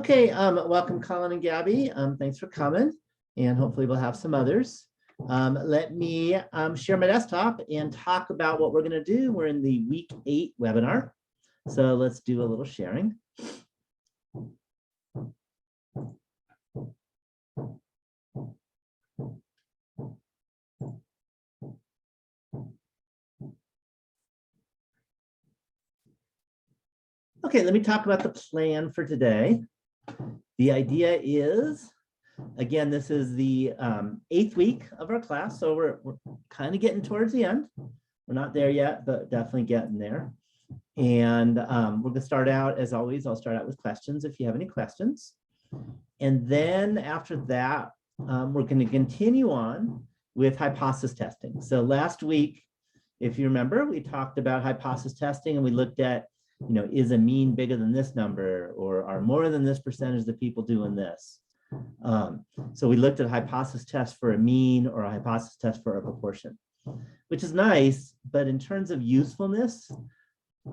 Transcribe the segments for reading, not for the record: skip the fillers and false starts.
Okay, welcome Colin and Gabby. Thanks for coming, and hopefully we'll have some others. Let me share my desktop and talk about what we're going to do. We're in the week 8 webinar, so let's do a little sharing. Okay, let me talk about the plan for today. The idea is, again, this is the 8th week of our class, so we're kind of getting towards the end. We're not there yet, but definitely getting there. And we're going to start out, as always, I'll start out with questions if you have any questions. And then after that, we're going to continue on with hypothesis testing. So last week, if you remember, we talked about hypothesis testing and we looked at, is a mean bigger than this number, or are more than this percentage of people doing this? So we looked at a hypothesis test for a mean or a hypothesis test for a proportion, which is nice, but in terms of usefulness,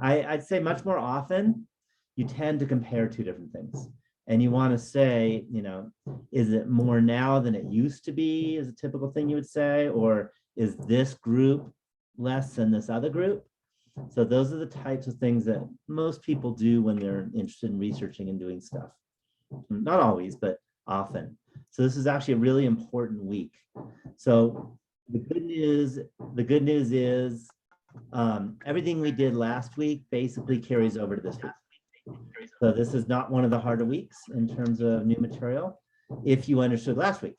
I'd say much more often you tend to compare two different things. And you want to say, is it more now than it used to be, is a typical thing you would say, or is this group less than this other group? So those are the types of things that most people do when they're interested in researching and doing stuff. Not always, but often. So this is actually a really important week. So the good news is everything we did last week basically carries over to this week. So this is not one of the harder weeks in terms of new material. If you understood last week,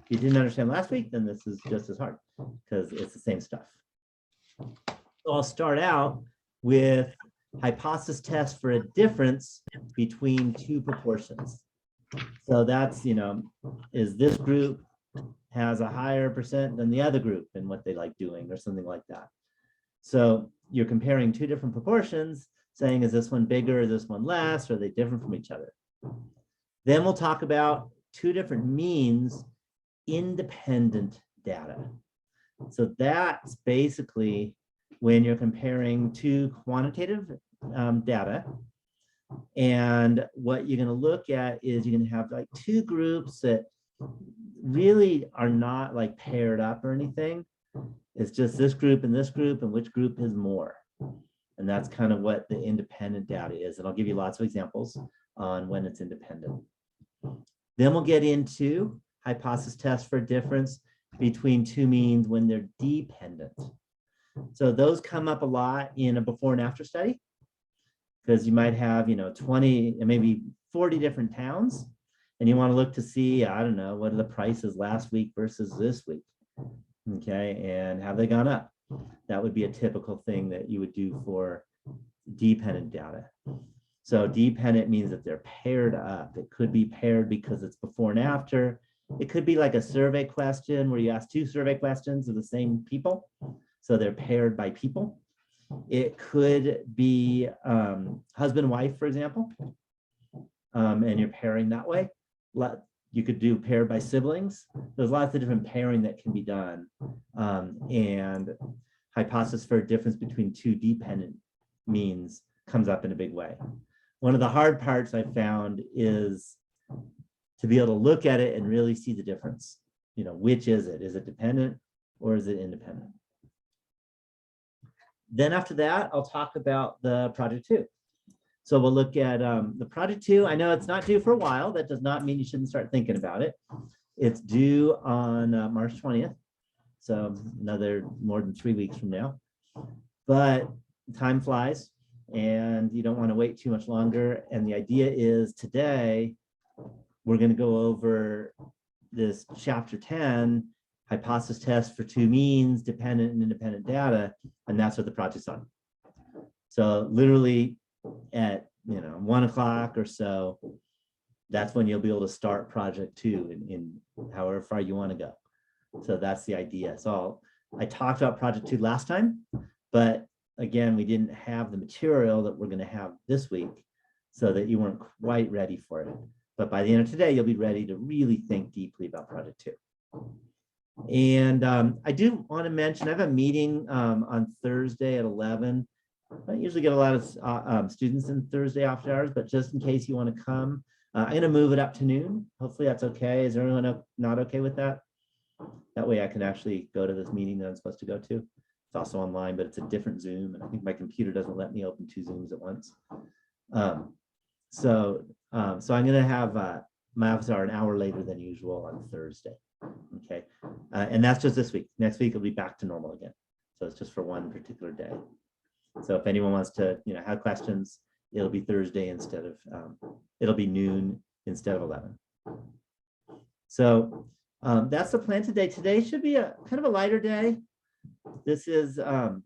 if you didn't understand last week, then this is just as hard because it's the same stuff. So I'll start out with hypothesis test for a difference between two proportions. So that's, is this group has a higher percent than the other group in what they like doing or something like that. So you're comparing two different proportions, saying, is this one bigger, is this one less, or are they different from each other? Then we'll talk about two different means, independent data. So that's basically when you're comparing two quantitative data. And what you're going to look at is you're going to have like two groups that really are not like paired up or anything. It's just this group and which group is more. And that's kind of what the independent data is. And I'll give you lots of examples on when it's independent. Then we'll get into hypothesis tests for difference between two means when they're dependent. So those come up a lot in a before and after study, because you might have, 20 and maybe 40 different towns, and you want to look to see, I don't know, what are the prices last week versus this week? Okay, and have they gone up? That would be a typical thing that you would do for dependent data. So dependent means that they're paired up. It could be paired because it's before and after. It could be like a survey question where you ask two survey questions of the same people. So they're paired by people. It could be husband and wife, for example, and you're pairing that way. You could do paired by siblings. There's lots of different pairing that can be done. And hypothesis for a difference between two dependent means comes up in a big way. One of the hard parts I found is to be able to look at it and really see the difference. Which is it? Is it dependent or is it independent? Then after that, I'll talk about the project 2. So we'll look at the project 2. I know it's not due for a while. That does not mean you shouldn't start thinking about it. It's due on March 20th. So another more than 3 weeks from now. But time flies and you don't want to wait too much longer. And the idea is today, we're going to go over this chapter 10, hypothesis test for two means, dependent and independent data, and that's what the project's on. So literally at 1 o'clock or so, that's when you'll be able to start project 2 in however far you want to go. So that's the idea. So I talked about project 2 last time, but again, we didn't have the material that we're going to have this week, so that you weren't quite ready for it. But by the end of today, you'll be ready to really think deeply about project 2. And I do want to mention, I have a meeting on Thursday at 11. I don't usually get a lot of students in Thursday after hours, but just in case you want to come, I'm going to move it up to noon. Hopefully that's okay. Is everyone not okay with that? That way I can actually go to this meeting that I'm supposed to go to. It's also online, but it's a different Zoom. And I think my computer doesn't let me open 2 Zooms at once. So I'm going to have my office hour an hour later than usual on Thursday. Okay. And that's just this week. Next week, it'll be back to normal again. So it's just for one particular day. So if anyone wants to, have questions, it'll be Thursday instead of, it'll be noon instead of 11. So that's the plan today. Today should be a kind of a lighter day. This is, the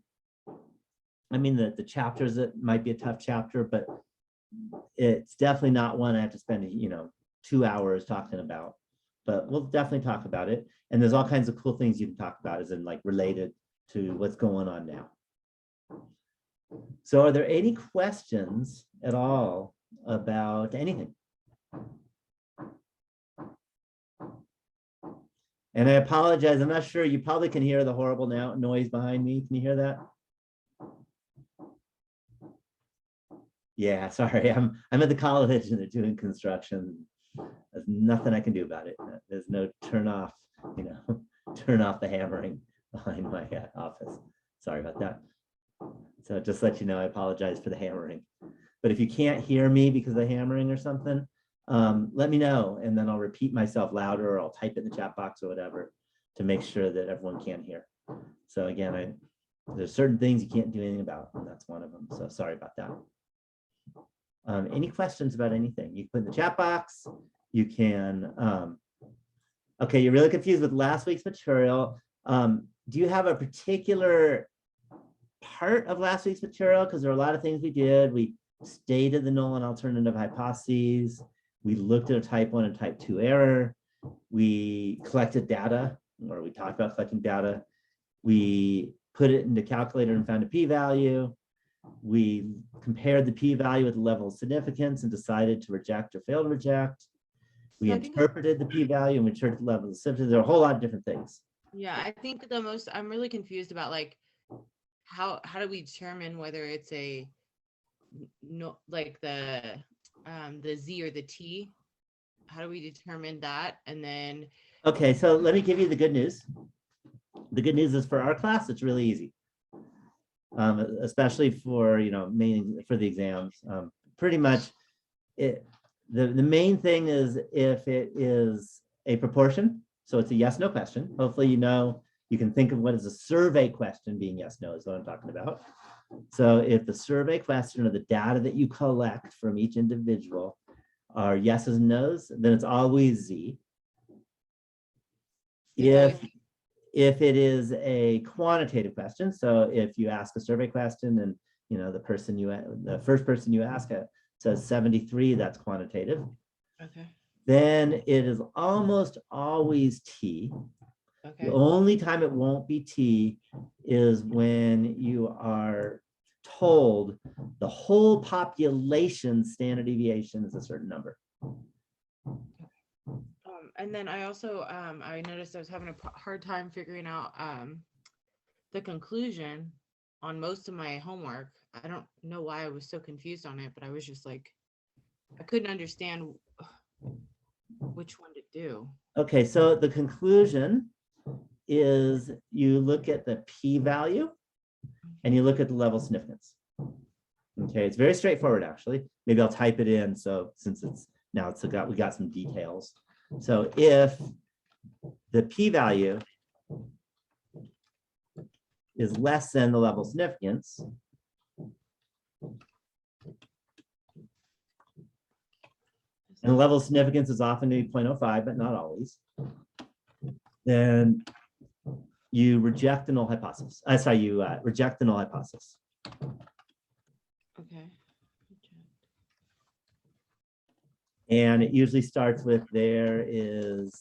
chapters, it might be a tough chapter, but it's definitely not one I have to spend, 2 hours talking about, but we'll definitely talk about it. And there's all kinds of cool things you can talk about as in like related to what's going on now. So are there any questions at all about anything? And I apologize, I'm not sure, you probably can hear the horrible noise behind me. Can you hear that? Yeah, sorry, I'm at the college and they're doing construction. There's nothing I can do about it. There's no turn off the hammering behind my office. Sorry about that. So just let you know, I apologize for the hammering. But if you can't hear me because of the hammering or something, let me know, and then I'll repeat myself louder, or I'll type it in the chat box or whatever to make sure that everyone can hear. So again, there's certain things you can't do anything about, and that's one of them. So sorry about that. Any questions about anything? You can put in the chat box. You can, okay, you're really confused with last week's material. Do you have a particular part of last week's material? Because there are a lot of things we did. We stated the null and alternative hypotheses. We looked at a type 1 and type 2 error. We collected data, or we talked about collecting data. We put it into calculator and found a p-value. We compared the p-value with the level of significance and decided to reject or fail to reject. We interpreted the p-value and we interpreted the level of significance. There are a whole lot of different things. Yeah, I think I'm really confused about like how do we determine whether it's a no, like the Z or the T? How do we determine that? And then okay, so let me give you the good news. The good news is for our class, it's really easy. Especially for for the exams. Pretty much the main thing is if it is a proportion, so it's a yes/no question. Hopefully you can think of what is a survey question being yes/no is what I'm talking about. So if the survey question or the data that you collect from each individual are yeses and nos, then it's always Z. If it is a quantitative question, so if you ask a survey question and the first person you ask it says 73, that's quantitative. Okay. Then it is almost always T. Okay. The only time it won't be T is when you are told the whole population standard deviation is a certain number. And then I also, I noticed I was having a hard time figuring out the conclusion on most of my homework. I don't know why I was so confused on it, but I was just like, I couldn't understand which one to do. Okay, so the conclusion is you look at the p-value and you look at the level of significance. Okay, it's very straightforward actually. Maybe I'll type it in, so since we got some details. So if the p-value is less than the level of significance, and the level of significance is often to be 0.05, but not always, then you reject the null hypothesis. You reject the null hypothesis. Okay. And it usually starts with there is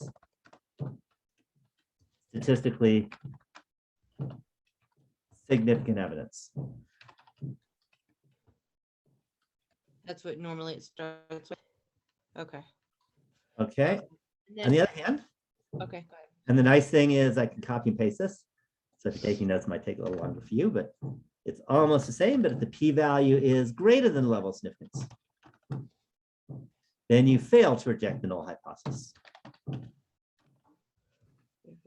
statistically significant evidence. That's what normally it starts with. Okay. Okay. On the other hand, okay, go ahead. And the nice thing is I can copy and paste this. So if you're taking notes, it might take a little longer for you, but it's almost the same. But if the p-value is greater than the level of significance, then you fail to reject the null hypothesis.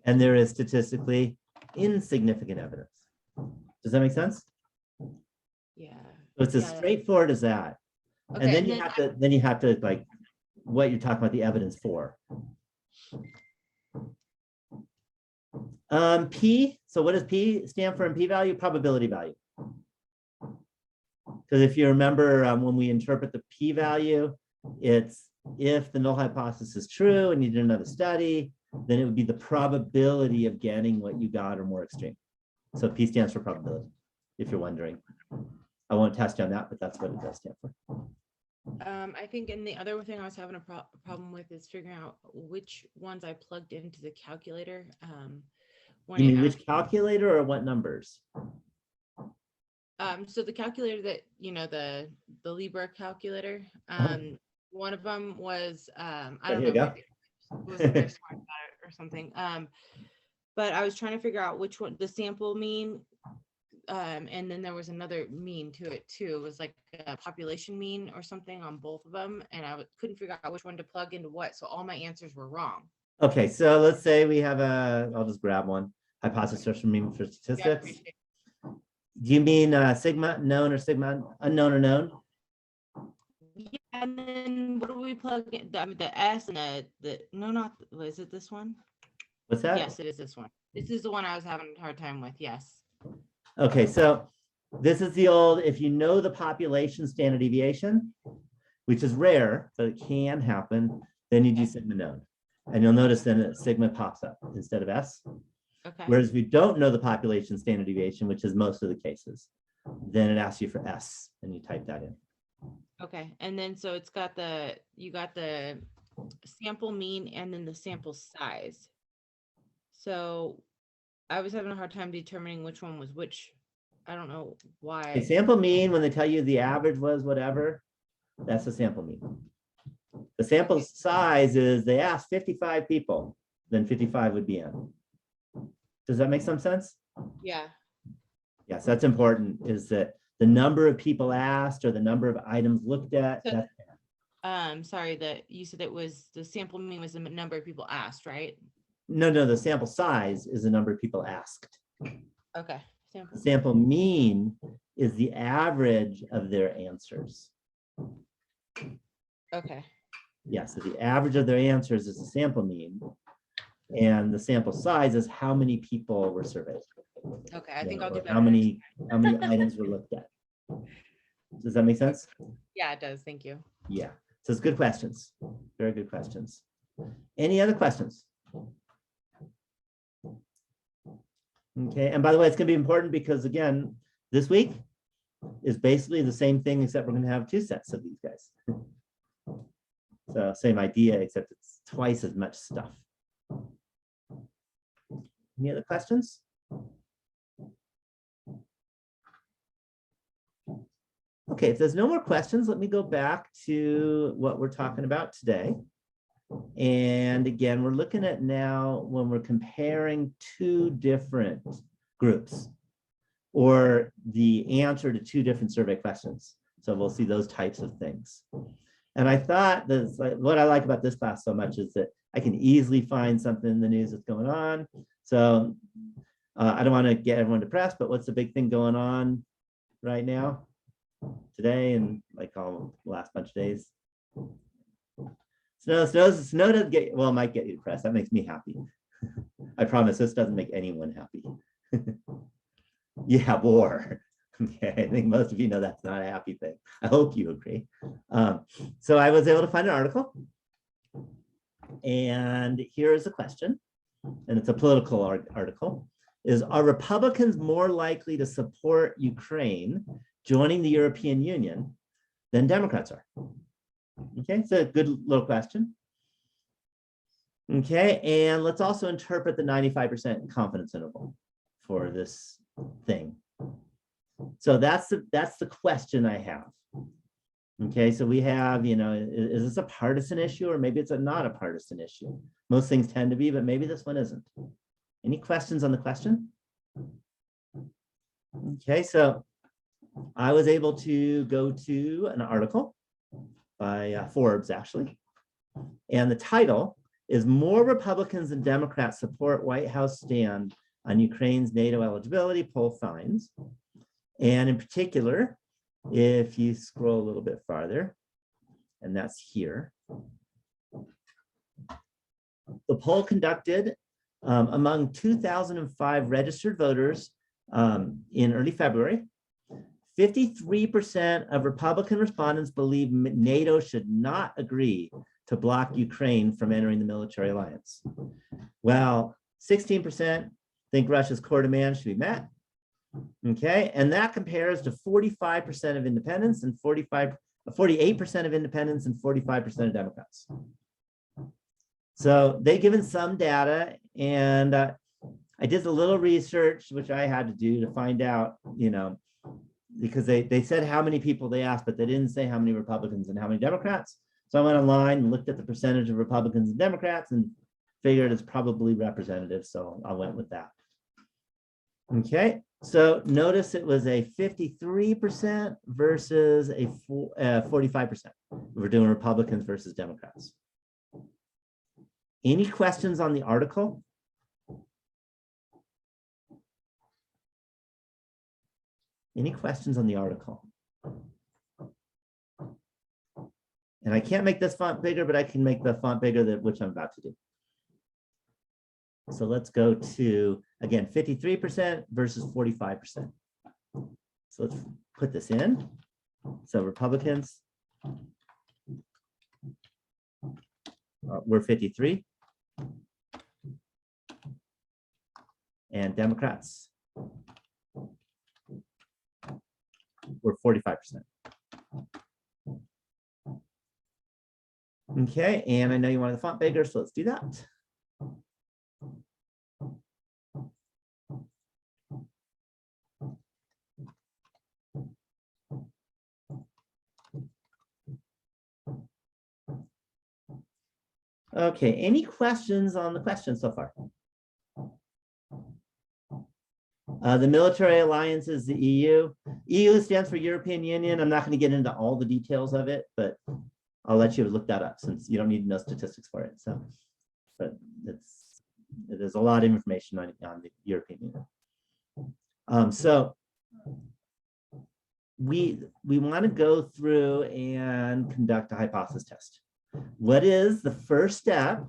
And there is statistically insignificant evidence. Does that make sense? Yeah. So it's as Yeah. straightforward as that. Okay. And then you have to like what you're talking about the evidence for. P, so what does P stand for in p-value? Probability value. Because if you remember when we interpret the p-value, it's if the null hypothesis is true and you did another study, then it would be the probability of getting what you got or more extreme. So P stands for probability, if you're wondering. I won't test you on that, but that's what it does stand for. I think, and the other thing I was having a problem with is figuring out which ones I plugged into the calculator. When You it mean which asked- calculator or what numbers? So the calculator that, the Libra calculator, one of them was, I don't Here you know, go. maybe it wasn't very smart about it or something. But I was trying to figure out which one, the sample mean, and then there was another mean to it too. It was like a population mean or something on both of them, and I couldn't figure out which one to plug into what, so all my answers were wrong. Okay, so let's say we have I'll just grab one, hypothesis for mean for Yeah, I statistics. appreciate it. Do you mean sigma known or sigma unknown or known? Yeah, and then what do we plug in? The S and no, not, is it this one? What's that? Yes, it is this one. This is the one I was having a hard time with, yes. Okay, so this is the old, if you know the population standard deviation, which is rare, but it can happen, then you do sigma known. And you'll notice then that sigma pops up instead of S. Okay. Whereas if you don't know the population standard deviation, which is most of the cases, then it asks you for S and you type that in. Okay, and then so it's got you got the sample mean and then the sample size. So I was having a hard time determining which one was which. I don't know A why. sample mean, when they tell you the average was whatever, that's a sample mean. The sample size is they asked 55 people, then 55 would be in. Does that make some sense? Yeah. Yes, that's important, is that the number of people asked or the number of items looked at. So- That's, Sorry that you said it was the sample mean was the number of people asked, right? no, the sample size is the number of people asked. Okay. The sample mean is the average of their answers. Okay. Yeah, so the average of their answers is the sample mean. And the sample size is how many people were surveyed. Okay, I think I'll do Or better. how many items were looked at. Does that make sense? Yeah, it does. Thank you. Yeah, so it's good questions, very good questions. Any other questions? Okay, and by the way, it's gonna be important because again, this week is basically the same thing, except we're gonna have 2 sets of these guys. So same idea, except it's twice as much stuff. Any other questions? Okay, if there's no more questions, let me go back to what we're talking about today. And again, we're looking at now when we're comparing 2 different groups or the answer to 2 different survey questions. So we'll see those types of things. And I thought that what I like about this class so much is that I can easily find something in the news that's going on. So I don't want to get everyone depressed, but what's the big thing going on right now, today, and like all the last bunch of days? Snow doesn't get, well, it might get you depressed. That makes me happy. I promise this doesn't make anyone happy. Yeah, war. Okay, I think most of you know that's not a happy thing. I hope you agree. So I was able to find an article. And here is a question, and it's a political article. Are Republicans more likely to support Ukraine joining the European Union than Democrats are? Okay, it's a good little question. Okay, and let's also interpret the 95% confidence interval for this thing. So that's the question I have. Okay, so we have, is this a partisan issue, or maybe it's not a partisan issue? Most things tend to be, but maybe this one isn't. Any questions on the question? Okay, so I was able to go to an article by Forbes, actually. And the title is More Republicans and Democrats Support White House Stand on Ukraine's NATO Eligibility, Poll Finds. And in particular, if you scroll a little bit farther, and that's here, the poll conducted among 2005 registered voters in early February, 53% of Republican respondents believe NATO should not agree to block Ukraine from entering the military alliance. Well, 16% think Russia's core demands should be met. Okay, and that compares to 45% of independents and 48% of independents and 45% of Democrats. So they've given some data, and I did a little research, which I had to do to find out, because they said how many people they asked, but they didn't say how many Republicans and how many Democrats. So I went online and looked at the percentage of Republicans and Democrats and figured it's probably representative. So I went with that. Okay, so notice it was a 53% versus a 45%. We're doing Republicans versus Democrats. Any questions on the article? Any questions on the article? And I can't make this font bigger, but I can make the font bigger, which I'm about to do. So let's go to, again, 53% versus 45%. So let's put this in. So Republicans, we're 53. And Democrats, we're 45%. Okay, and I know you wanted the font bigger, so let's do that. Okay, any questions on the question so far? The military alliance is the EU. EU stands for European Union. I'm not going to get into all the details of it, but I'll let you look that up since you don't need to know statistics for it. So, but there's a lot of information on the European Union. So we want to go through and conduct a hypothesis test. What is the first step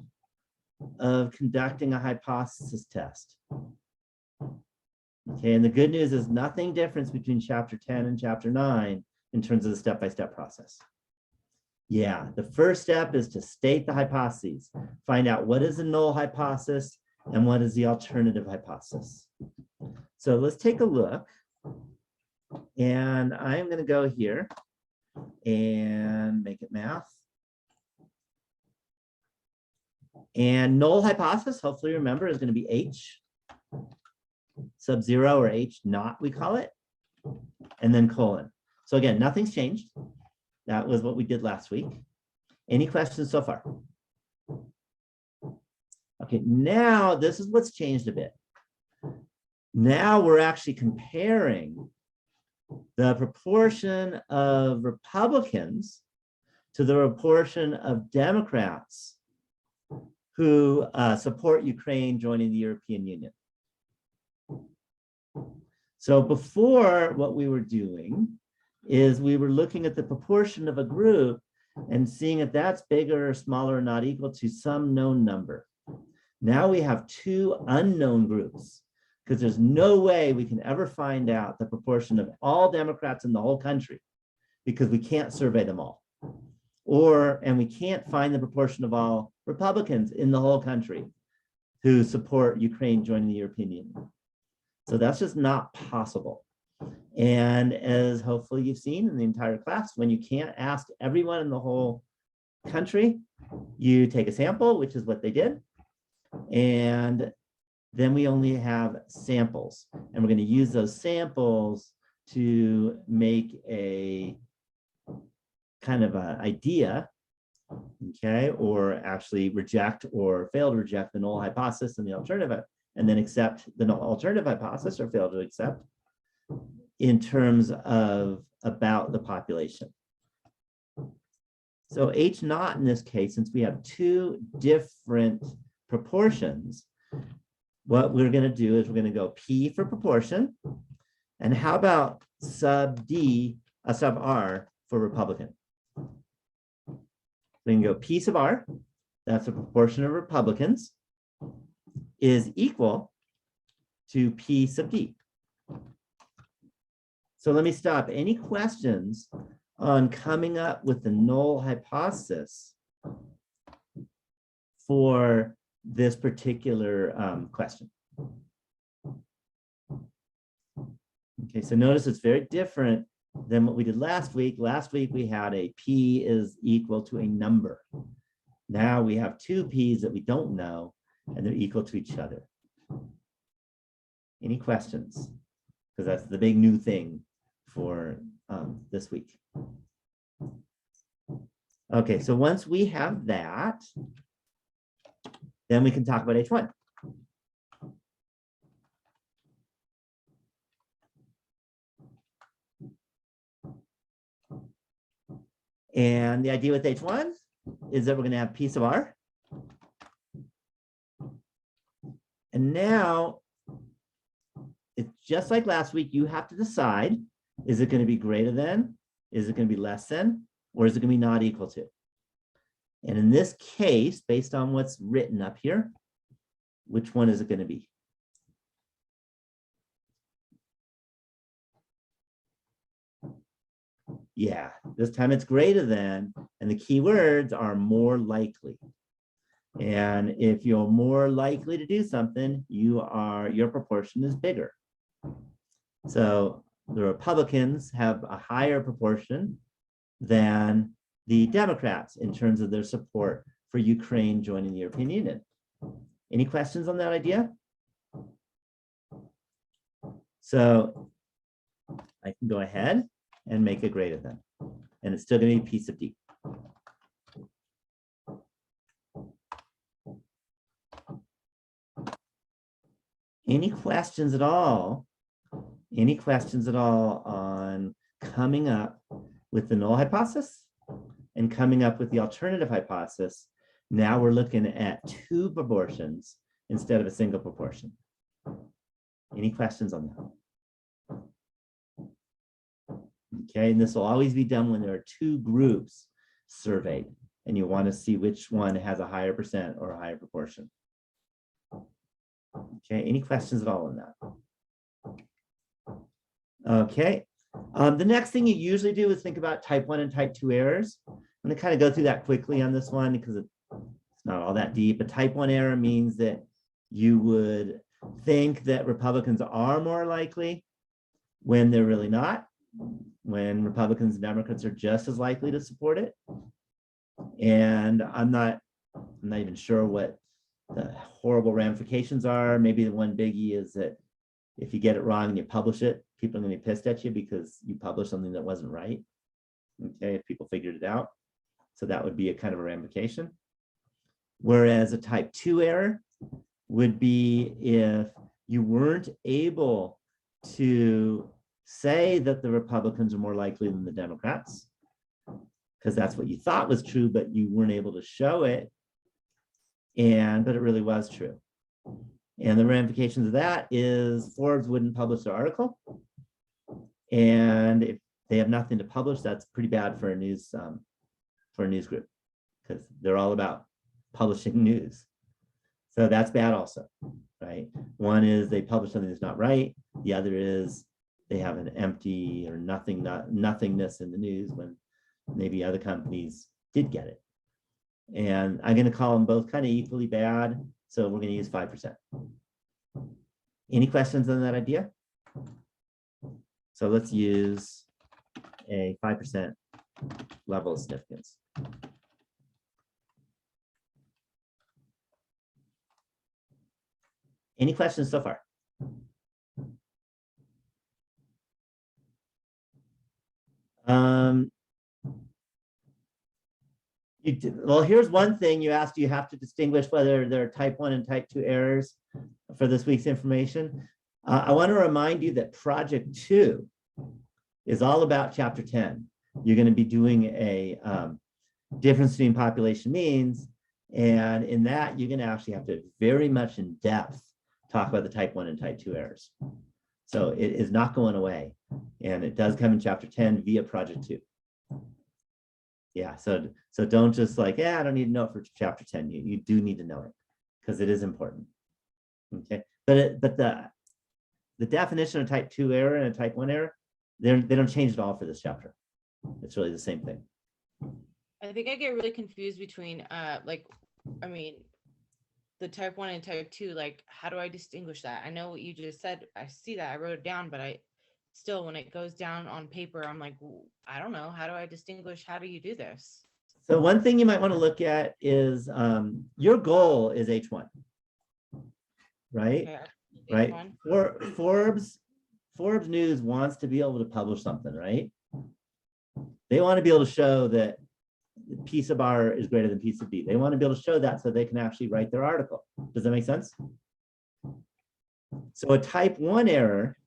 of conducting a hypothesis test? Okay, and the good news is nothing difference between chapter 10 and chapter 9 in terms of the step-by-step process. Yeah, the first step is to state the hypotheses, find out what is the null hypothesis and what is the alternative hypothesis. So let's take a look. And I'm going to go here and make it math. And null hypothesis, hopefully remember, is going to be H sub 0 or H naught, we call it, and then colon. So again, nothing's changed. That was what we did last week. Any questions so far? Okay, now this is what's changed a bit. Now we're actually comparing the proportion of Republicans to the proportion of Democrats who support Ukraine joining the European Union. So before, what we were doing is we were looking at the proportion of a group and seeing if that's bigger or smaller or not equal to some known number. Now we have two unknown groups because there's no way we can ever find out the proportion of all Democrats in the whole country because we can't survey them all. And we can't find the proportion of all Republicans in the whole country who support Ukraine joining the European Union. So that's just not possible. And as hopefully you've seen in the entire class, when you can't ask everyone in the whole country, you take a sample, which is what they did. And then we only have samples. And we're going to use those samples to make a kind of an idea, okay, or actually reject or fail to reject the null hypothesis and the alternative, and then accept the alternative hypothesis or fail to accept in terms of about the population. So H naught in this case, since we have two different proportions, what we're going to do is we're going to go P for proportion. And how about sub D, sub R for Republican? We can go P sub R, that's the proportion of Republicans, is equal to P sub D. So let me stop. Any questions on coming up with the null hypothesis for this particular question? Okay, so notice it's very different than what we did last week. Last week we had a P is equal to a number. Now we have two P's that we don't know, and they're equal to each other. Any questions? Because that's the big new thing for this week. Okay, so once we have that, then we can talk about H1. And the idea with H1 is that we're going to have P sub R. And now, it's just like last week, you have to decide, is it going to be greater than, is it going to be less than, or is it going to be not equal to? And in this case, based on what's written up here, which one is it going to be? Yeah, this time it's greater than, and the key words are more likely. And if you're more likely to do something, your proportion is bigger. So the Republicans have a higher proportion than the Democrats in terms of their support for Ukraine joining the European Union. Any questions on that idea? So I can go ahead and make it greater than, and it's still going to be P sub D. Any questions at all? Any questions at all on coming up with the null hypothesis and coming up with the alternative hypothesis? Now we're looking at two proportions instead of a single proportion. Any questions on that? Okay, and this will always be done when there are two groups surveyed and you want to see which one has a higher percent or a higher proportion. Okay, any questions at all on that? Okay, the next thing you usually do is think about type 1 and type 2 errors. I'm going to kind of go through that quickly on this one because it's not all that deep. A type 1 error means that you would think that Republicans are more likely when they're really not, when Republicans and Democrats are just as likely to support it. And I'm not even sure what the horrible ramifications are. Maybe the one biggie is that if you get it wrong and you publish it, people are going to be pissed at you because you published something that wasn't right. Okay, if people figured it out. So that would be a kind of a ramification. Whereas a type 2 error would be if you weren't able to say that the Republicans are more likely than the Democrats, because that's what you thought was true, but you weren't able to show it. But it really was true. And the ramifications of that is Forbes wouldn't publish their article. And if they have nothing to publish, that's pretty bad for a news group, because they're all about publishing news. So that's bad also, right? One is they publish something that's not right. The other is they have an empty or nothingness in the news when maybe other companies did get it. And I'm going to call them both kind of equally bad. So we're going to use 5%. Any questions on that idea? So let's use a 5% level of significance. Any questions so far? Well, here's one thing you asked. You have to distinguish whether there are type 1 and type 2 errors for this week's information. I want to remind you that project 2 is all about chapter 10. You're going to be doing a difference between population means. And in that, you're going to actually have to very much in depth talk about the type 1 and type 2 errors. So it is not going away. And it does come in chapter 10 via project 2. Yeah, so don't just like, yeah, I don't need to know it for chapter 10. You do need to know it because it is important. Okay, but the definition of type 2 error and a type 1 error, they don't change at all for this chapter. It's really the same thing. I think I get really confused between the type 1 and type 2, like how do I distinguish that? I know what you just said. I see that. I wrote it down, but I still, when it goes down on paper, I'm like, I don't know. How do I distinguish? How do you do this? So one thing you might want to look at is your goal is H1, right? Okay, Right. H1. Forbes News wants to be able to publish something, right? They want to be able to show that P sub R is greater than P sub B. They want to be able to show that so they can actually write their article. Does that make sense? So a type 1 error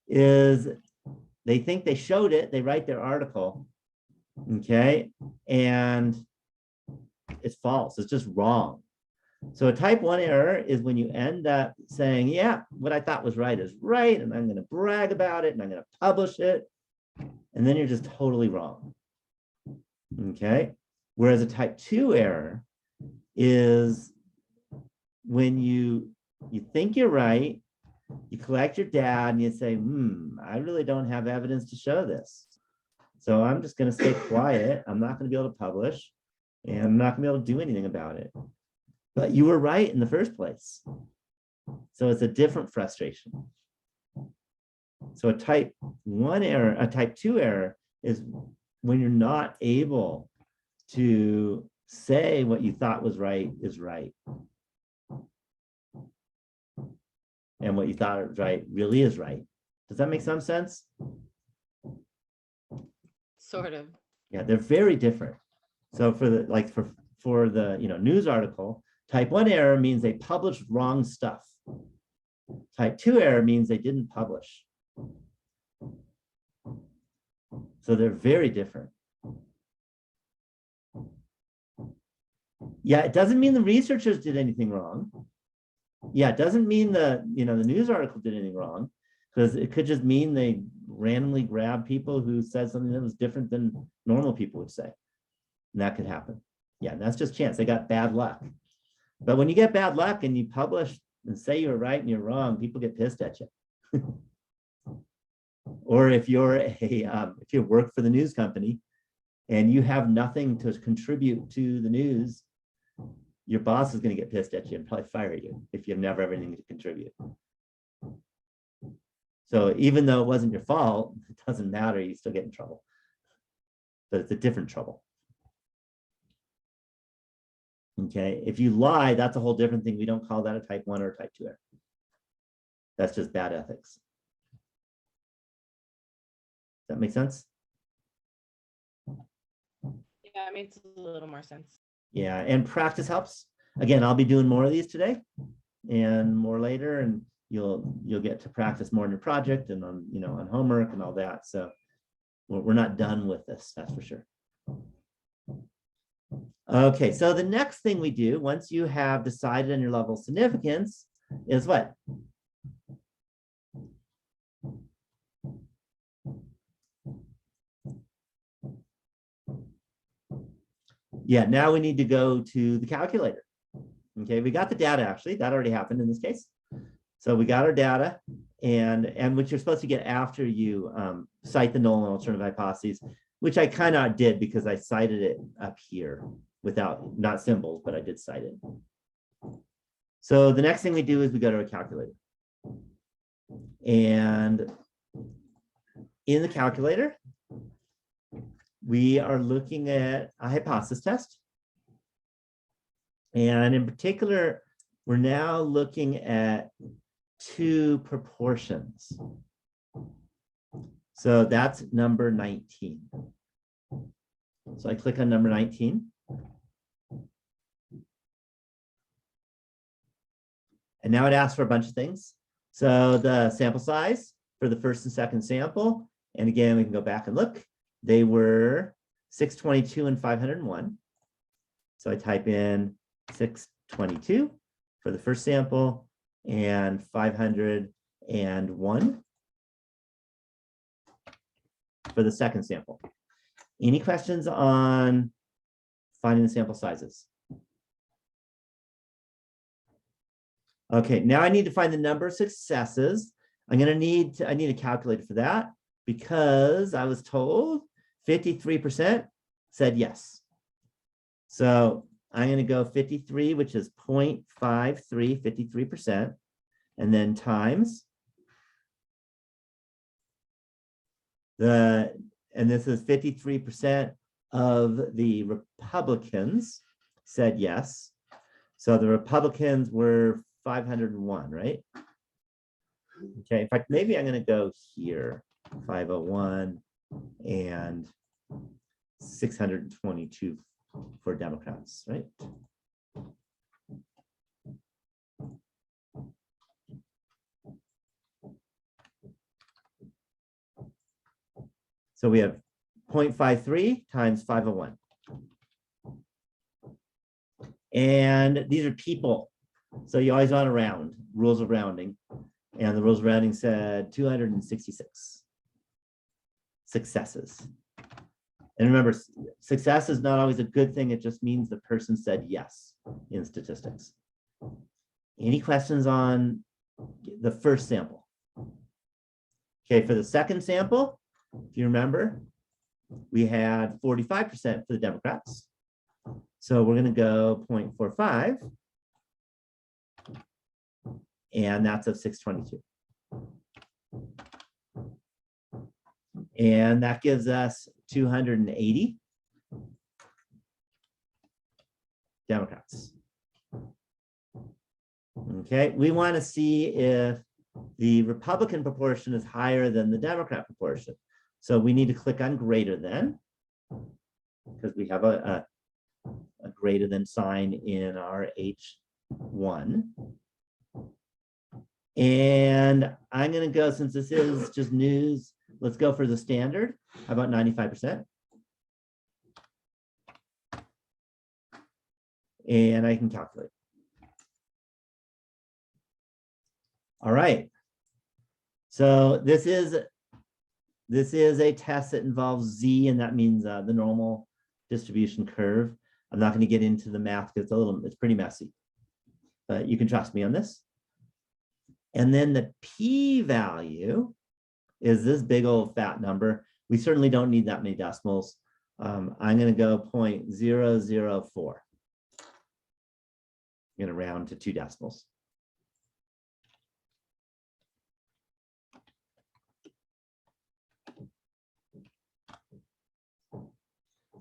is they think they showed it, they write their article, okay, and it's false, it's just wrong. So a type 1 error is when you end up saying, yeah, what I thought was right is right, and I'm going to brag about it, and I'm going to publish it, and then you're just totally wrong, okay? Whereas a type 2 error is when you think you're right, you collect your data and you say, I really don't have evidence to show this. So I'm just going to stay quiet. I'm not going to be able to publish, and I'm not going to be able to do anything about it. But you were right in the first place. So it's a different frustration. So a type 1 error, a type 2 error is when you're not able to say what you thought was right is right. And what you thought was right really is right. Does that make some sense? Sort of. Yeah, they're very different. So for the news article, type 1 error means they published wrong stuff. Type 2 error means they didn't publish. So they're very different. Yeah, it doesn't mean the researchers did anything wrong. Yeah, it doesn't mean the news article did anything wrong, because it could just mean they randomly grabbed people who said something that was different than normal people would say. And that could happen. Yeah, and that's just chance. They got bad luck. But when you get bad luck and you publish and say you're right and you're wrong, people get pissed at you. Or if you work for the news company and you have nothing to contribute to the news, your boss is going to get pissed at you and probably fire you if you never have anything to contribute. So even though it wasn't your fault, it doesn't matter, you still get in trouble. But it's a different trouble. Okay, if you lie, that's a whole different thing. We don't call that a type 1 or a type 2 error. That's just bad ethics. Does that make sense? Yeah, it makes a little more sense. Yeah, and practice helps. Again, I'll be doing more of these today and more later, and you'll get to practice more in your project and on homework and all that. So we're not done with this, that's for sure. Okay, so the next thing we do once you have decided on your level of significance is what? Yeah, now we need to go to the calculator. Okay, we got the data actually, that already happened in this case. So we got our data, and what you're supposed to get after you cite the null and alternative hypotheses, which I kind of did because I cited it up here without, not symbols, but I did cite it. So the next thing we do is we go to our calculator. And in the calculator, we are looking at a hypothesis test. And in particular, we're now looking at two proportions. So that's number 19. So I click on number 19. And now it asks for a bunch of things. So the sample size for the first and second sample. And again, we can go back and look. They were 622 and 501. So I type in 622 for the first sample and 501 for the second sample. Any questions on finding the sample sizes? Okay, now I need to find the number of successes. I need a calculator for that because I was told 53% said yes. So I'm going to go 53, which is 0.53, 53%, and then times and this is 53% of the Republicans said yes. So the Republicans were 501, right? Okay, in fact, maybe I'm going to go here, 501 and 622 for Democrats, right? So we have 0.53 times 501. And these are people. So you always want to round, rules of rounding. And the rules of rounding said 266 successes. And remember, success is not always a good thing. It just means the person said yes in statistics. Any questions on the first sample? Okay, for the second sample, if you remember, we had 45% for the Democrats. So we're going to go 0.45. And that's of 622. And that gives us 280 Democrats. Okay, we want to see if the Republican proportion is higher than the Democrat proportion. So we need to click on greater than, because we have a greater than sign in our H1. And I'm going to go, since this is just news, let's go for the standard. How about 95%? And I can calculate. All right. So this is a test that involves Z, and that means the normal distribution curve. I'm not going to get into the math because it's pretty messy, but you can trust me on this. And then the p-value is this big old fat number. We certainly don't need that many decimals. I'm going to go 0.004. I'm going to round to 2 decimals.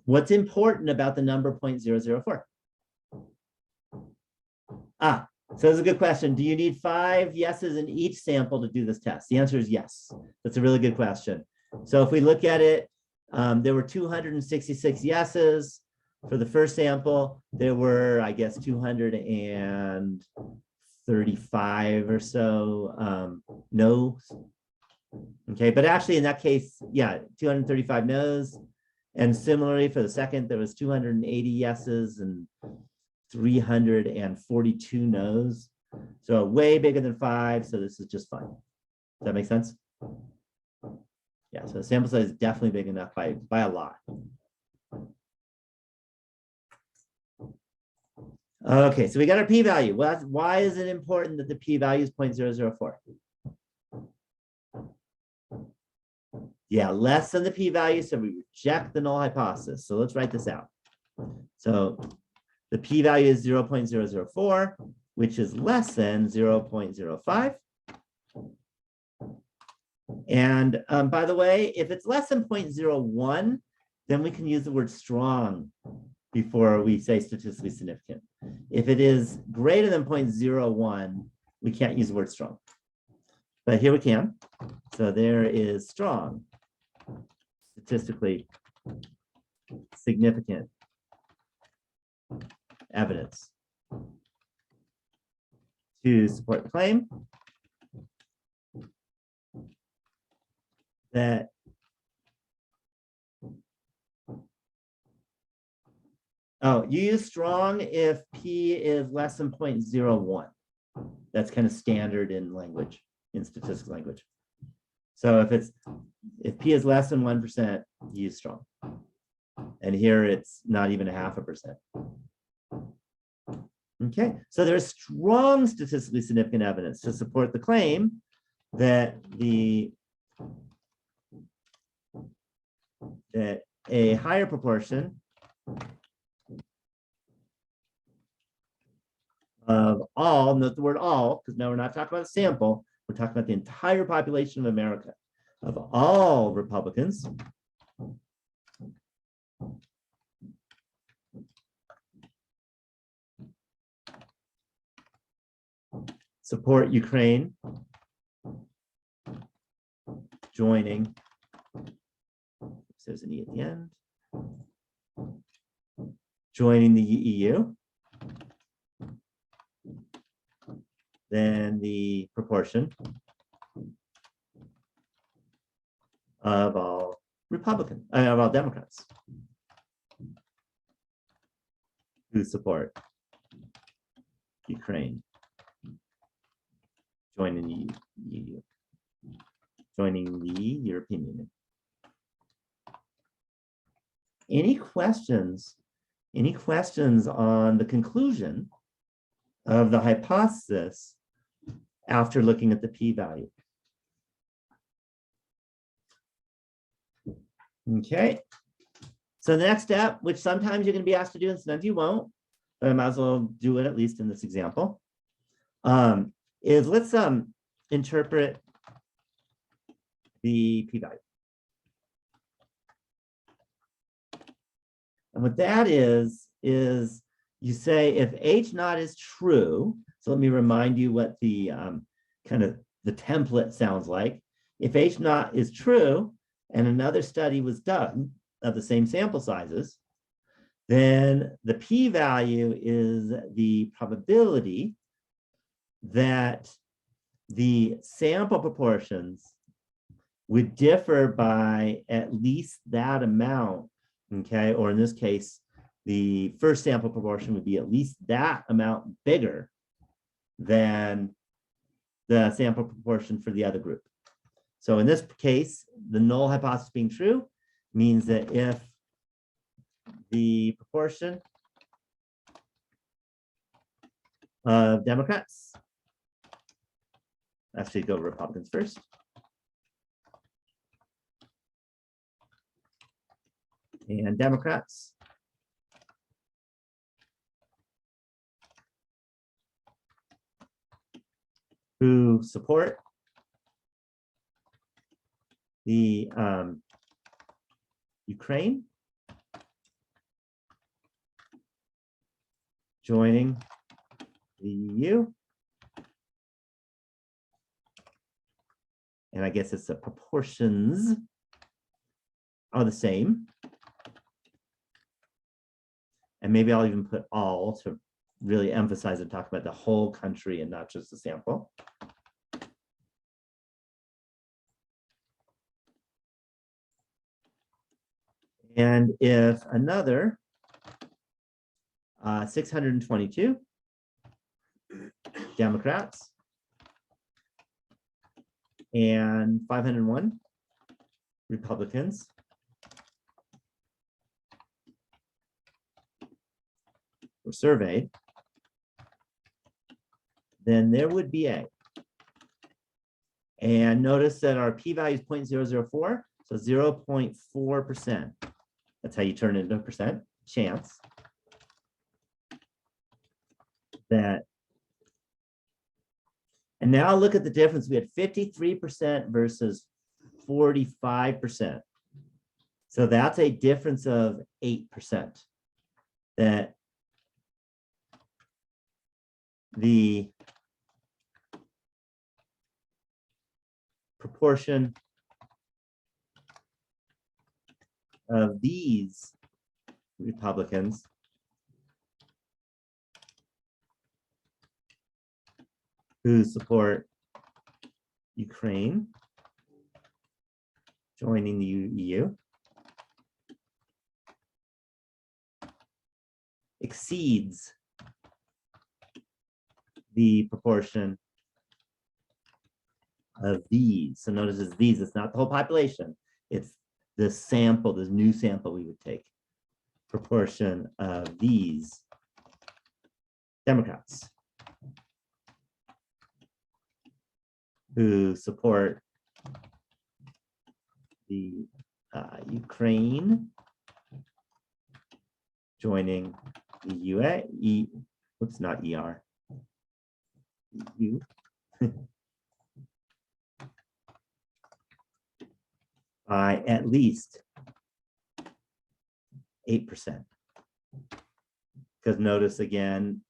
What's important about the number 0.004? So that's a good question. Do you need 5 yeses in each sample to do this test? The answer is yes. That's a really good question. So if we look at it, there were 266 yeses for the first sample. There were, I guess, 235 or so no's. Okay, but actually in that case, yeah, 235 no's. And similarly for the second, there was 280 yeses and 342 no's. So way bigger than 5. So this is just fine. Does that make sense? Yeah, so the sample size is definitely big enough by a lot. Okay, so we got our p-value. Well, why is it important that the p-value is 0.004? Yeah, less than the p-value, so we reject the null hypothesis. So let's write this out. So the p-value is 0.004, which is less than 0.05. And by the way, if it's less than 0.01, then we can use the word strong before we say statistically significant. If it is greater than 0.01, we can't use the word strong. But here we can. So there is strong, statistically significant evidence to support the claim that Oh, you use strong if P is less than 0.01. That's kind of standard in language, in statistical language. So if P is less than 1%, use strong. And here it's not even 0.5%. Okay, so there's strong statistically significant evidence to support the claim that that a higher proportion of all, note the word all, because now we're not talking about a sample, we're talking about the entire population of America, of all Republicans, support Ukraine joining, there's an E at the end, joining the EU, then the proportion of all Republicans, of all Democrats who support Ukraine joining the EU, joining the European Union. Any questions? Any questions on the conclusion of the hypothesis after looking at the p-value? Okay. So the next step, which sometimes you're going to be asked to do and sometimes you won't, but I might as well do it at least in this example, is let's interpret the p-value. And what that is you say if H naught is true, so let me remind you what the kind of the template sounds like. If H naught is true and another study was done of the same sample sizes, then the p-value is the probability that the sample proportions would differ by at least that amount, okay? Or in this case, the first sample proportion would be at least that amount bigger than the sample proportion for the other group. So in this case, the null hypothesis being true means that if the proportion of Democrats, actually go Republicans first, and Democrats who support the Ukraine joining the EU, and I guess it's the proportions are the same. And maybe I'll even put all to really emphasize and talk about the whole country and not just the sample. And if another 622 Democrats and 501 Republicans were surveyed, then there would be A. And notice that our p-value is 0.004, so 0.4%. That's how you turn it into a percent chance that. And now look at the difference. We had 53% versus 45%. So that's a difference of 8%. That the proportion of these Republicans who support Ukraine joining the EU exceeds the proportion of these. So notice it's these, it's not the whole population. It's the sample, this new sample we would take. Proportion of these Democrats who support the Ukraine joining the oops, not ER, EU. By at least 8%. Because notice again,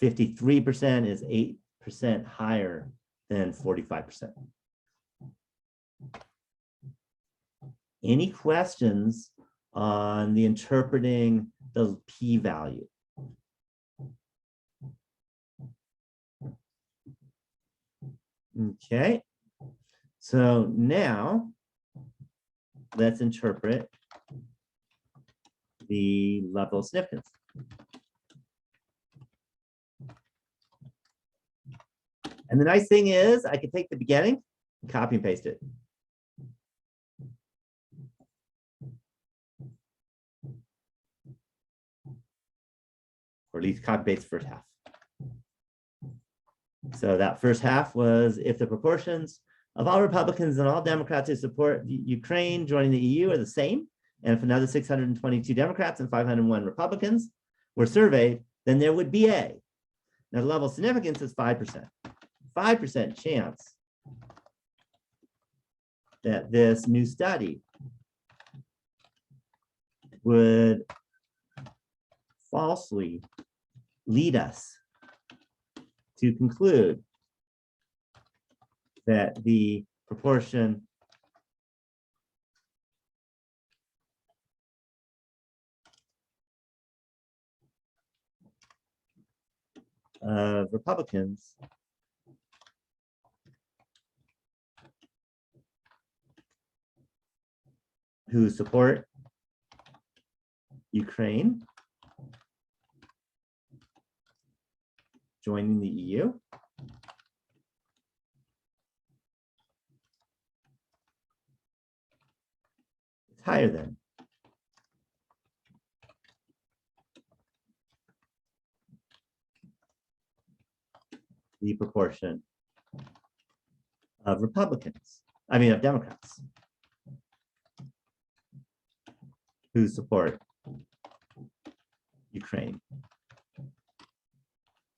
53% is 8% higher than 45%. Any questions on the interpreting the p-value? Okay, so now let's interpret the level of significance. And the nice thing is I can take the beginning and copy and paste it. Or at least copy paste the first half. So that first half was if the proportions of all Republicans and all Democrats who support Ukraine joining the EU are the same, and if another 622 Democrats and 501 Republicans were surveyed, then there would be a. Now the level of significance is 5%. 5% chance that this new study would falsely lead us to conclude that the proportion of Republicans who support Ukraine joining the EU is higher than the proportion of Republicans, of Democrats who support Ukraine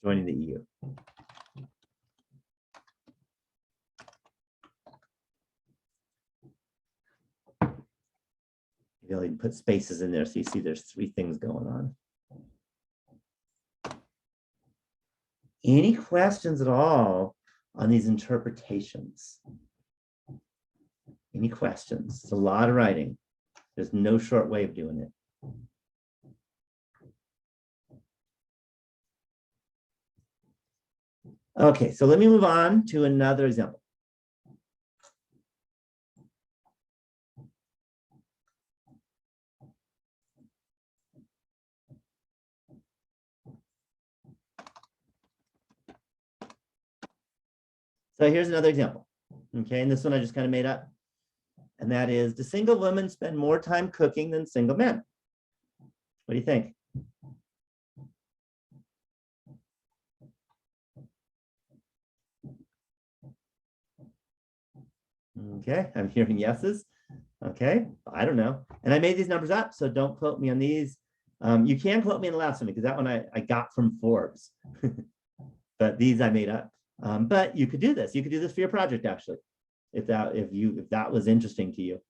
joining the EU. Maybe I'll even put spaces in there so you see there's three things going on. Any questions at all on these interpretations? Any questions? It's a lot of writing. There's no short way of doing it. Okay, so let me move on to another example. So here's another example. Okay, and this one I just kind of made up. And that is, do single women spend more time cooking than single men? What do you think? Okay, I'm hearing yeses. Okay, I don't know. And I made these numbers up, so don't quote me on these. You can quote me on the last one because that one I got from Forbes. But these I made up. But you could do this. You could do this for your project, actually, if that was interesting to you.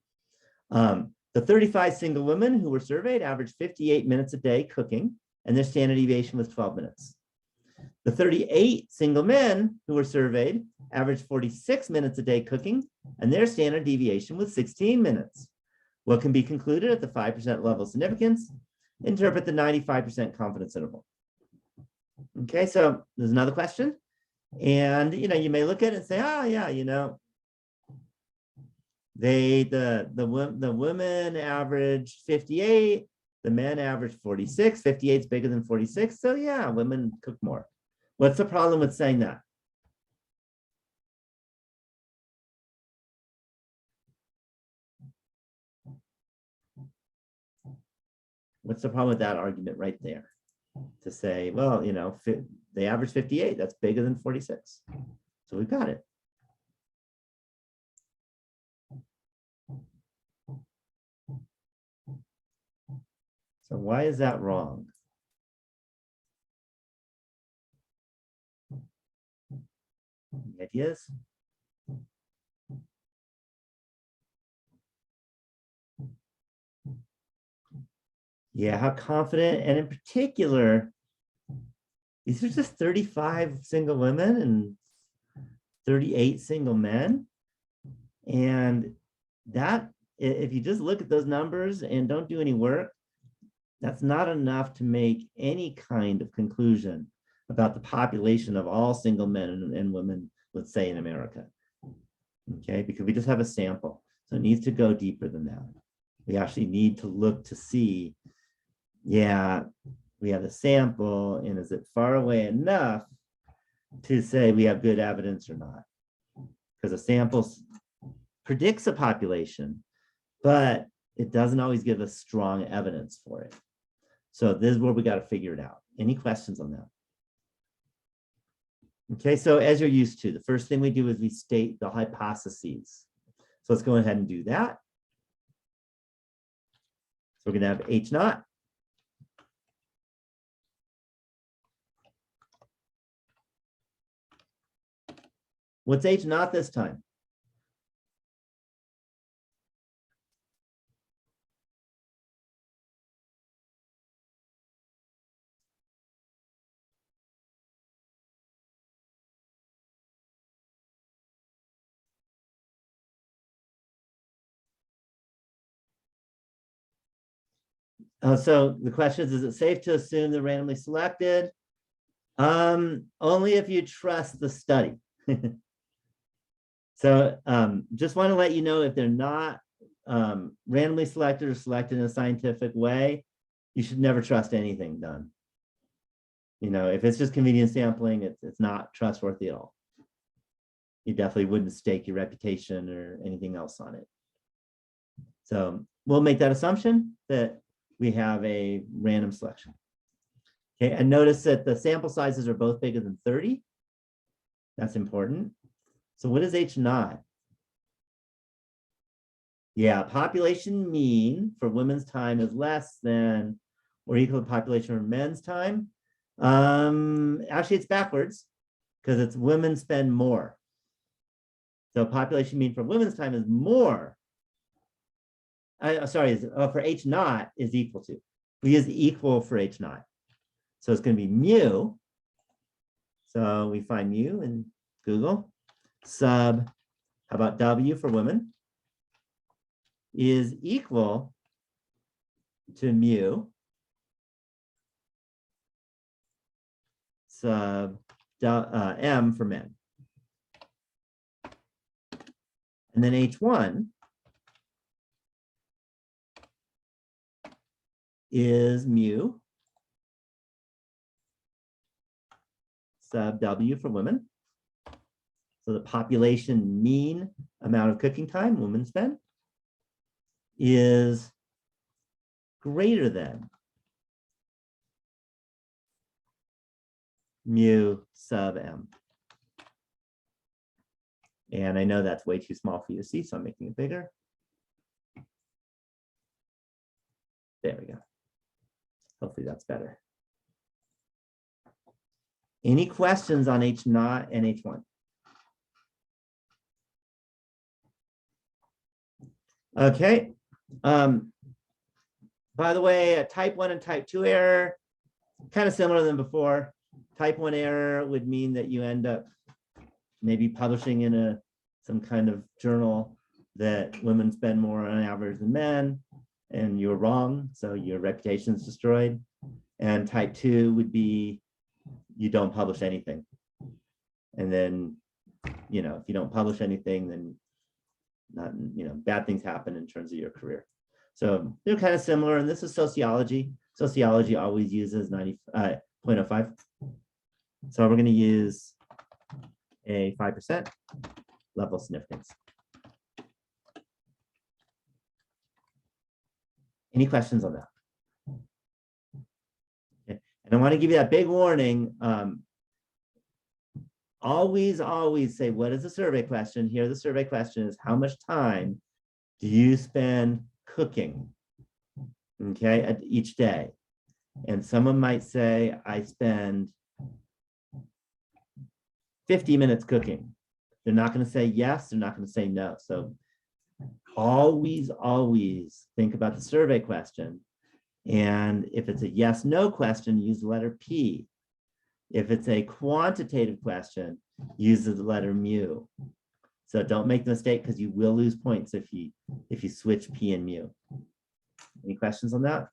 The 35 single women who were surveyed averaged 58 minutes a day cooking, and their standard deviation was 12 minutes. The 38 single men who were surveyed averaged 46 minutes a day cooking, and their standard deviation was 16 minutes. What can be concluded at the 5% level of significance? Interpret the 95% confidence interval. Okay, so there's another question. And you may look at it and say, oh yeah, the women averaged 58 The men average 46, 58 is bigger than 46. So yeah, women cook more. What's the problem with saying that? What's the problem with that argument right there? To say, well, you know, they average 58, that's bigger than 46. So we've got it. So why is that wrong? Any ideas? Yeah, how confident, and in particular, these are just 35 single women and 38 single men. And that, if you just look at those numbers and don't do any work, that's not enough to make any kind of conclusion about the population of all single men and women, let's say in America. Okay, because we just have a sample. So it needs to go deeper than that. We actually need to look to see, yeah, we have a sample, and is it far away enough to say we have good evidence or not? Because a sample predicts a population, but it doesn't always give us strong evidence for it. So this is where we got to figure it out. Any questions on that? Okay, so as you're used to, the first thing we do is we state the hypotheses. So let's go ahead and do that. So we're going to have H naught. What's H naught this time? So the question is it safe to assume they're randomly selected? Only if you trust the study. So just want to let you know, if they're not randomly selected or selected in a scientific way, you should never trust anything done. You know, if it's just convenient sampling, it's not trustworthy at all. You definitely wouldn't stake your reputation or anything else on it. So we'll make that assumption that we have a random selection. Okay, and notice that the sample sizes are both bigger than 30. That's important. So what is H naught? Yeah, population mean for women's time is less than or equal to population for men's time. Actually, it's backwards because it's women spend more. So population mean for women's time is more. For H naught is equal to. We use equal for H naught. So it's going to be mu. So we find mu in Google. Sub, how about W for women, is equal to mu sub M for men. And then H1 is mu sub W for women. So the population mean amount of cooking time women spend is greater than mu sub M. And I know that's way too small for you to see, so I'm making it bigger. There we go. Hopefully that's better. Any questions on H naught and H1? Okay. By the way, type 1 and type 2 error, kind of similar than before. Type 1 error would mean that you end up maybe publishing in some kind of journal that women spend more on average than men, and you're wrong, so your reputation is destroyed. And type 2 would be you don't publish anything. And then, you know, if you don't publish anything, then bad things happen in terms of your career. So they're kind of similar, and this is sociology. Sociology always uses 0.05. So we're going to use a 5% level of significance. Any questions on that? Okay. And I want to give you that big warning. Always say, what is the survey question? Here, the survey question is, how much time do you spend cooking? Okay, at each day. And someone might say, I spend 50 minutes cooking. They're not going to say yes, they're not going to say no. So always think about the survey question. And if it's a yes, no question, use the letter P. If it's a quantitative question, use the letter mu. So don't make the mistake, because you will lose points if you switch P and mu. Any questions on that?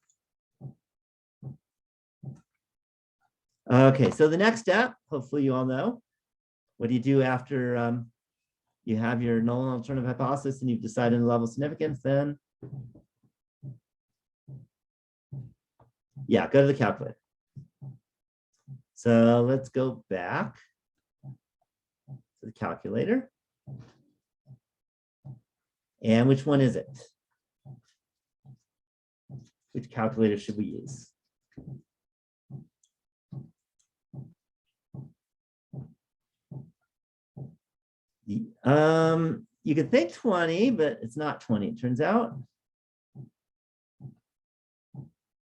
Okay, so the next step, hopefully you all know, what do you do after you have your null and alternative hypothesis and you've decided the level of significance? Then, yeah, go to the calculator. So let's go back to the calculator. And which one is it? Which calculator should we use? You could think 20, but it's not 20, it turns out.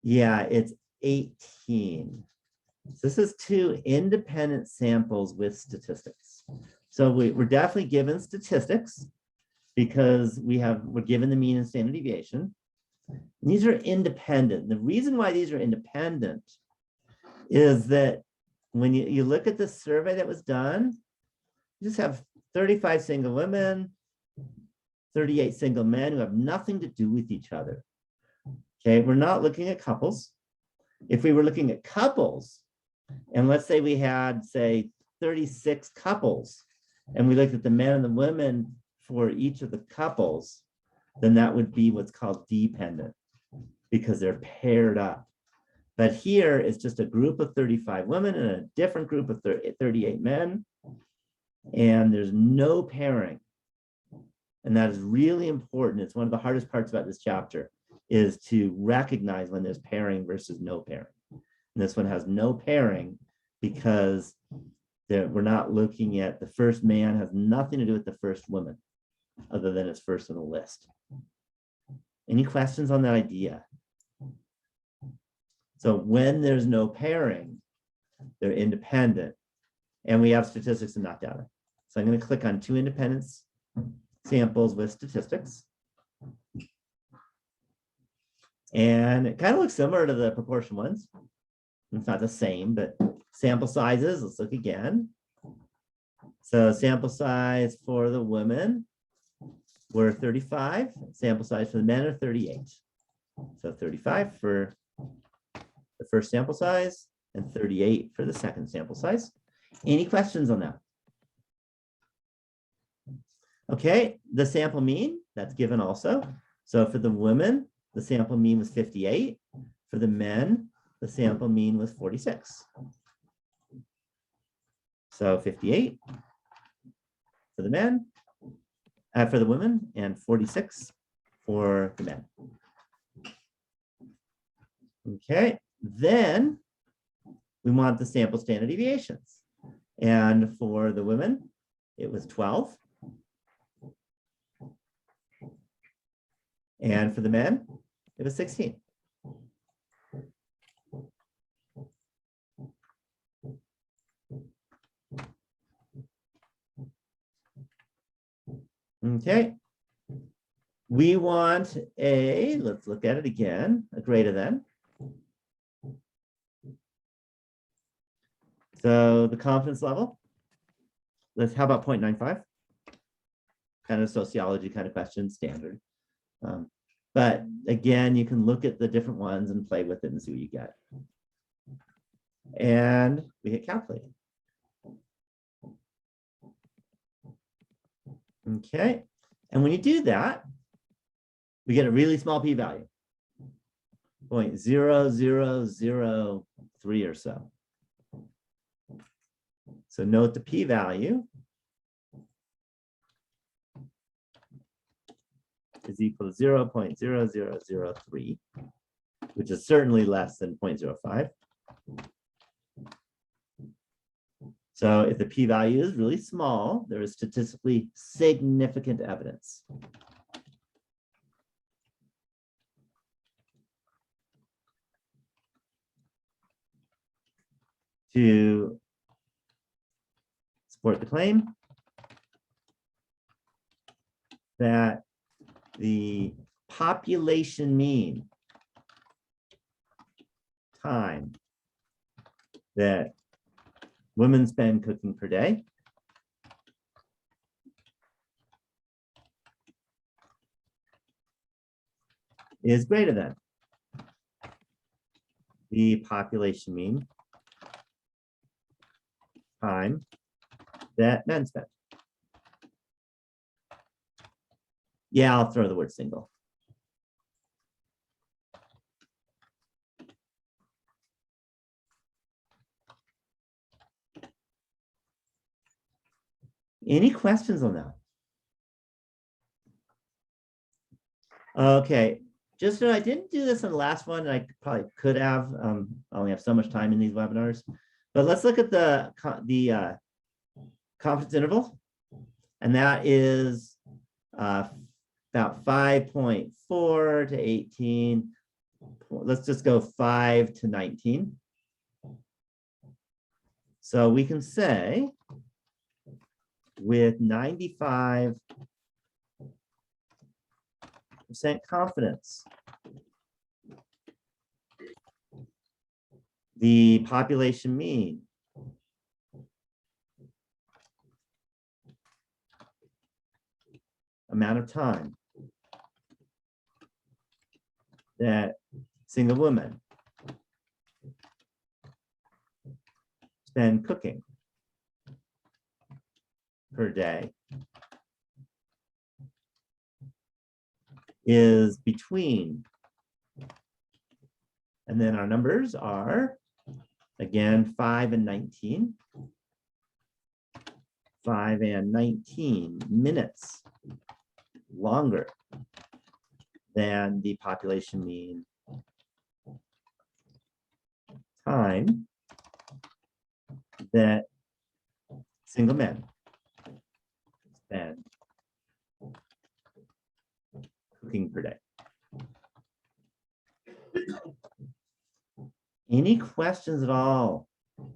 Yeah, it's 18. So this is 2 independent samples with statistics. So we're definitely given statistics because we're given the mean and standard deviation. And these are independent. The reason why these are independent is that when you look at the survey that was done, you just have 35 single women, 38 single men who have nothing to do with each other. Okay, we're not looking at couples. If we were looking at couples, and let's say we had, say, 36 couples, and we looked at the men and the women for each of the couples, then that would be what's called dependent, because they're paired up. But here it's just a group of 35 women and a different group of 38 men, and there's no pairing. And that is really important. It's one of the hardest parts about this chapter, is to recognize when there's pairing versus no pairing. And this one has no pairing because we're not looking at the first man, has nothing to do with the first woman, other than it's first on the list. Any questions on that idea? So when there's no pairing, they're independent, and we have statistics and not data. So I'm going to click on 2 independent samples with statistics. And it kind of looks similar to the proportion ones. It's not the same, but sample sizes, let's look again. So sample size for the women were 35. Sample size for the men are 38. So 35 for the first sample size and 38 for the second sample size. Any questions on that? Okay, the sample mean, that's given also. So for the women, the sample mean was 58. For the men, the sample mean was 46. So 58 for the men, for the women, and 46 for the men. Okay, then we want the sample standard deviations. And for the women, it was 12. And for the men, it was 16. Okay. We want let's look at it again, a greater than. So the confidence level, how about 0.95? Kind of sociology kind of question, standard. But again, you can look at the different ones and play with it and see what you get. And we hit calculate. Okay, and when you do that, we get a really small p-value, 0.0003 or so. So note the p-value is equal to 0.0003, which is certainly less than 0.05. So if the p-value is really small, there is statistically significant evidence. To support the claim that the population mean time that women spend cooking per day is greater than the population mean time that men spend. Yeah, I'll throw the word single. Any questions on that? Okay, just so I didn't do this in the last one, and I probably could have. I only have so much time in these webinars, but let's look at the confidence interval, and that is about 5.4 to 18. Let's just go 5 to 19. So we can say with 95% confidence, the population mean amount of time that single women spend cooking per day is between, and then our numbers are, again, 5 and 19. 5 and 19 minutes longer than the population mean time that single men spend cooking per day. Any questions at all?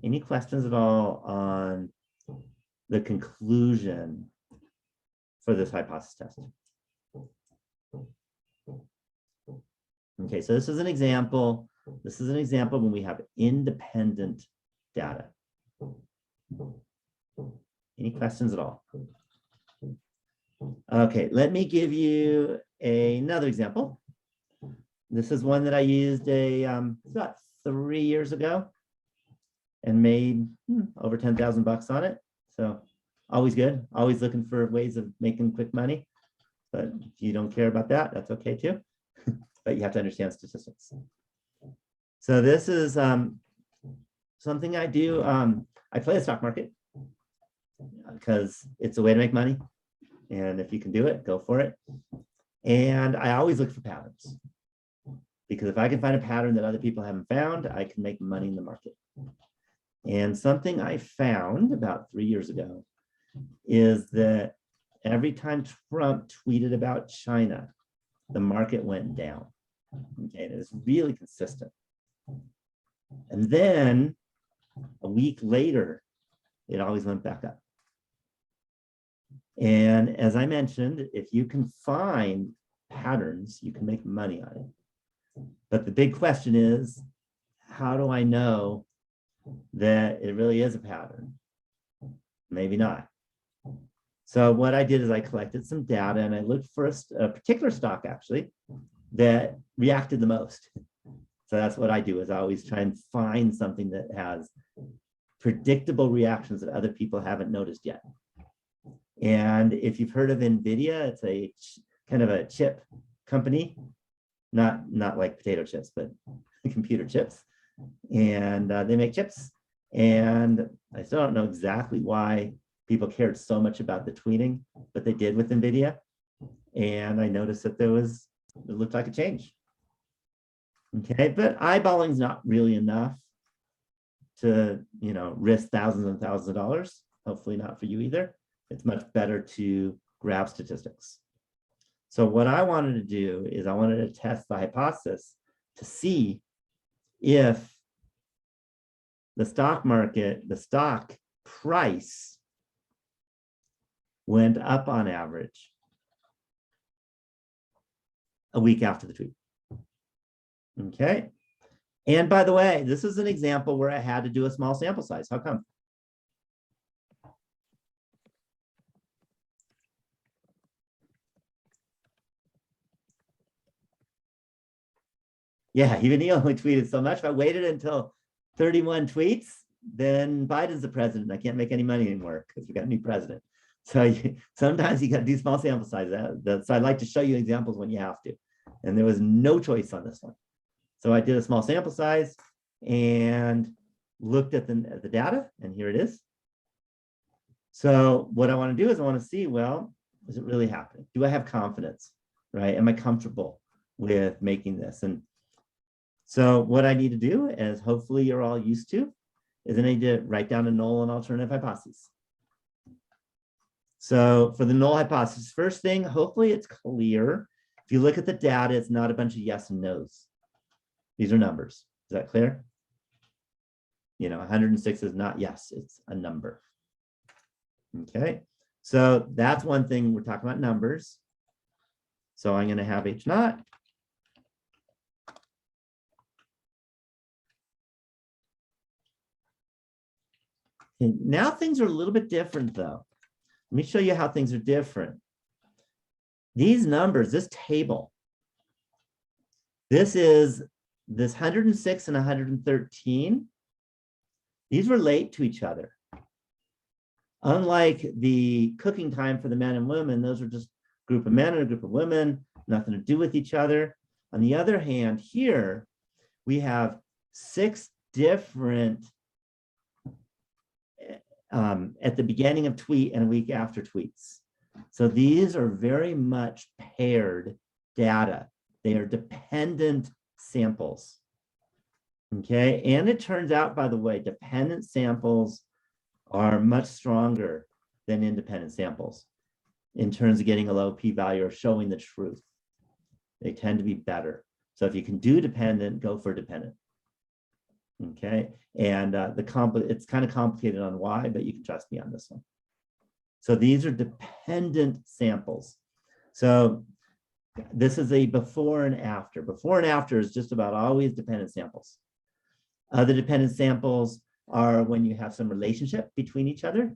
Any questions at all on the conclusion for this hypothesis test? Okay, so this is an example. This is an example when we have independent data. Any questions at all? Okay, let me give you another example. This is one that I used about 3 years ago and made over 10,000 bucks on it. So always good, always looking for ways of making quick money. But if you don't care about that, that's okay too. But you have to understand statistics. So this is something I do. I play the stock market because it's a way to make money. And if you can do it, go for it. And I always look for patterns, because if I can find a pattern that other people haven't found, I can make money in the market. And something I found about 3 years ago is that every time Trump tweeted about China, the market went down. Okay, and it's really consistent. And then a week later, it always went back up. And as I mentioned, if you can find patterns, you can make money on it. But the big question is, how do I know that it really is a pattern? Maybe not. So what I did is I collected some data and I looked for a particular stock actually that reacted the most. So that's what I do, is I always try and find something that has predictable reactions that other people haven't noticed yet. And if you've heard of NVIDIA, it's a kind of a chip company, not like potato chips, but computer chips. And they make chips. And I still don't know exactly why people cared so much about the tweeting, but they did with NVIDIA. And I noticed that it looked like a change. Okay, but eyeballing is not really enough to, risk thousands and thousands of dollars. Hopefully not for you either. It's much better to grab statistics. So what I wanted to do is I wanted to test the hypothesis to see if the stock market, the stock price went up on average a week after the tweet. Okay. And by the way, this is an example where I had to do a small sample size. How come? Yeah, even he only tweeted so much. If I waited until 31 tweets, then Biden's the president. I can't make any money anymore because we got a new president. So sometimes you got to do small sample sizes. So I'd like to show you examples when you have to. And there was no choice on this one. So I did a small sample size and looked at the data, and here it is. So what I want to do is I want to see, well, is it really happening? Do I have confidence, right? Am I comfortable with making this? And so what I need to do, as hopefully you're all used to, is I need to write down a null and alternative hypothesis. So for the null hypothesis, first thing, hopefully it's clear. If you look at the data, it's not a bunch of yes and no's. These are numbers. Is that clear? 106 is not yes, it's a number. Okay, so that's one thing. We're talking about numbers. So I'm going to have H naught. Okay, now things are a little bit different though. Let me show you how things are different. These numbers, this table, this is this 106 and 113. These relate to each other. Unlike the cooking time for the men and women, those are just a group of men and a group of women, nothing to do with each other. On the other hand, here we have 6 different at the beginning of tweet and a week after tweets. So these are very much paired data. They are dependent samples. Okay, and it turns out, by the way, dependent samples are much stronger than independent samples in terms of getting a low p-value or showing the truth. They tend to be better. So if you can do dependent, go for dependent. Okay, and it's kind of complicated on why, but you can trust me on this one. So these are dependent samples. So this is a before and after. Before and after is just about always dependent samples. Other dependent samples are when you have some relationship between each other.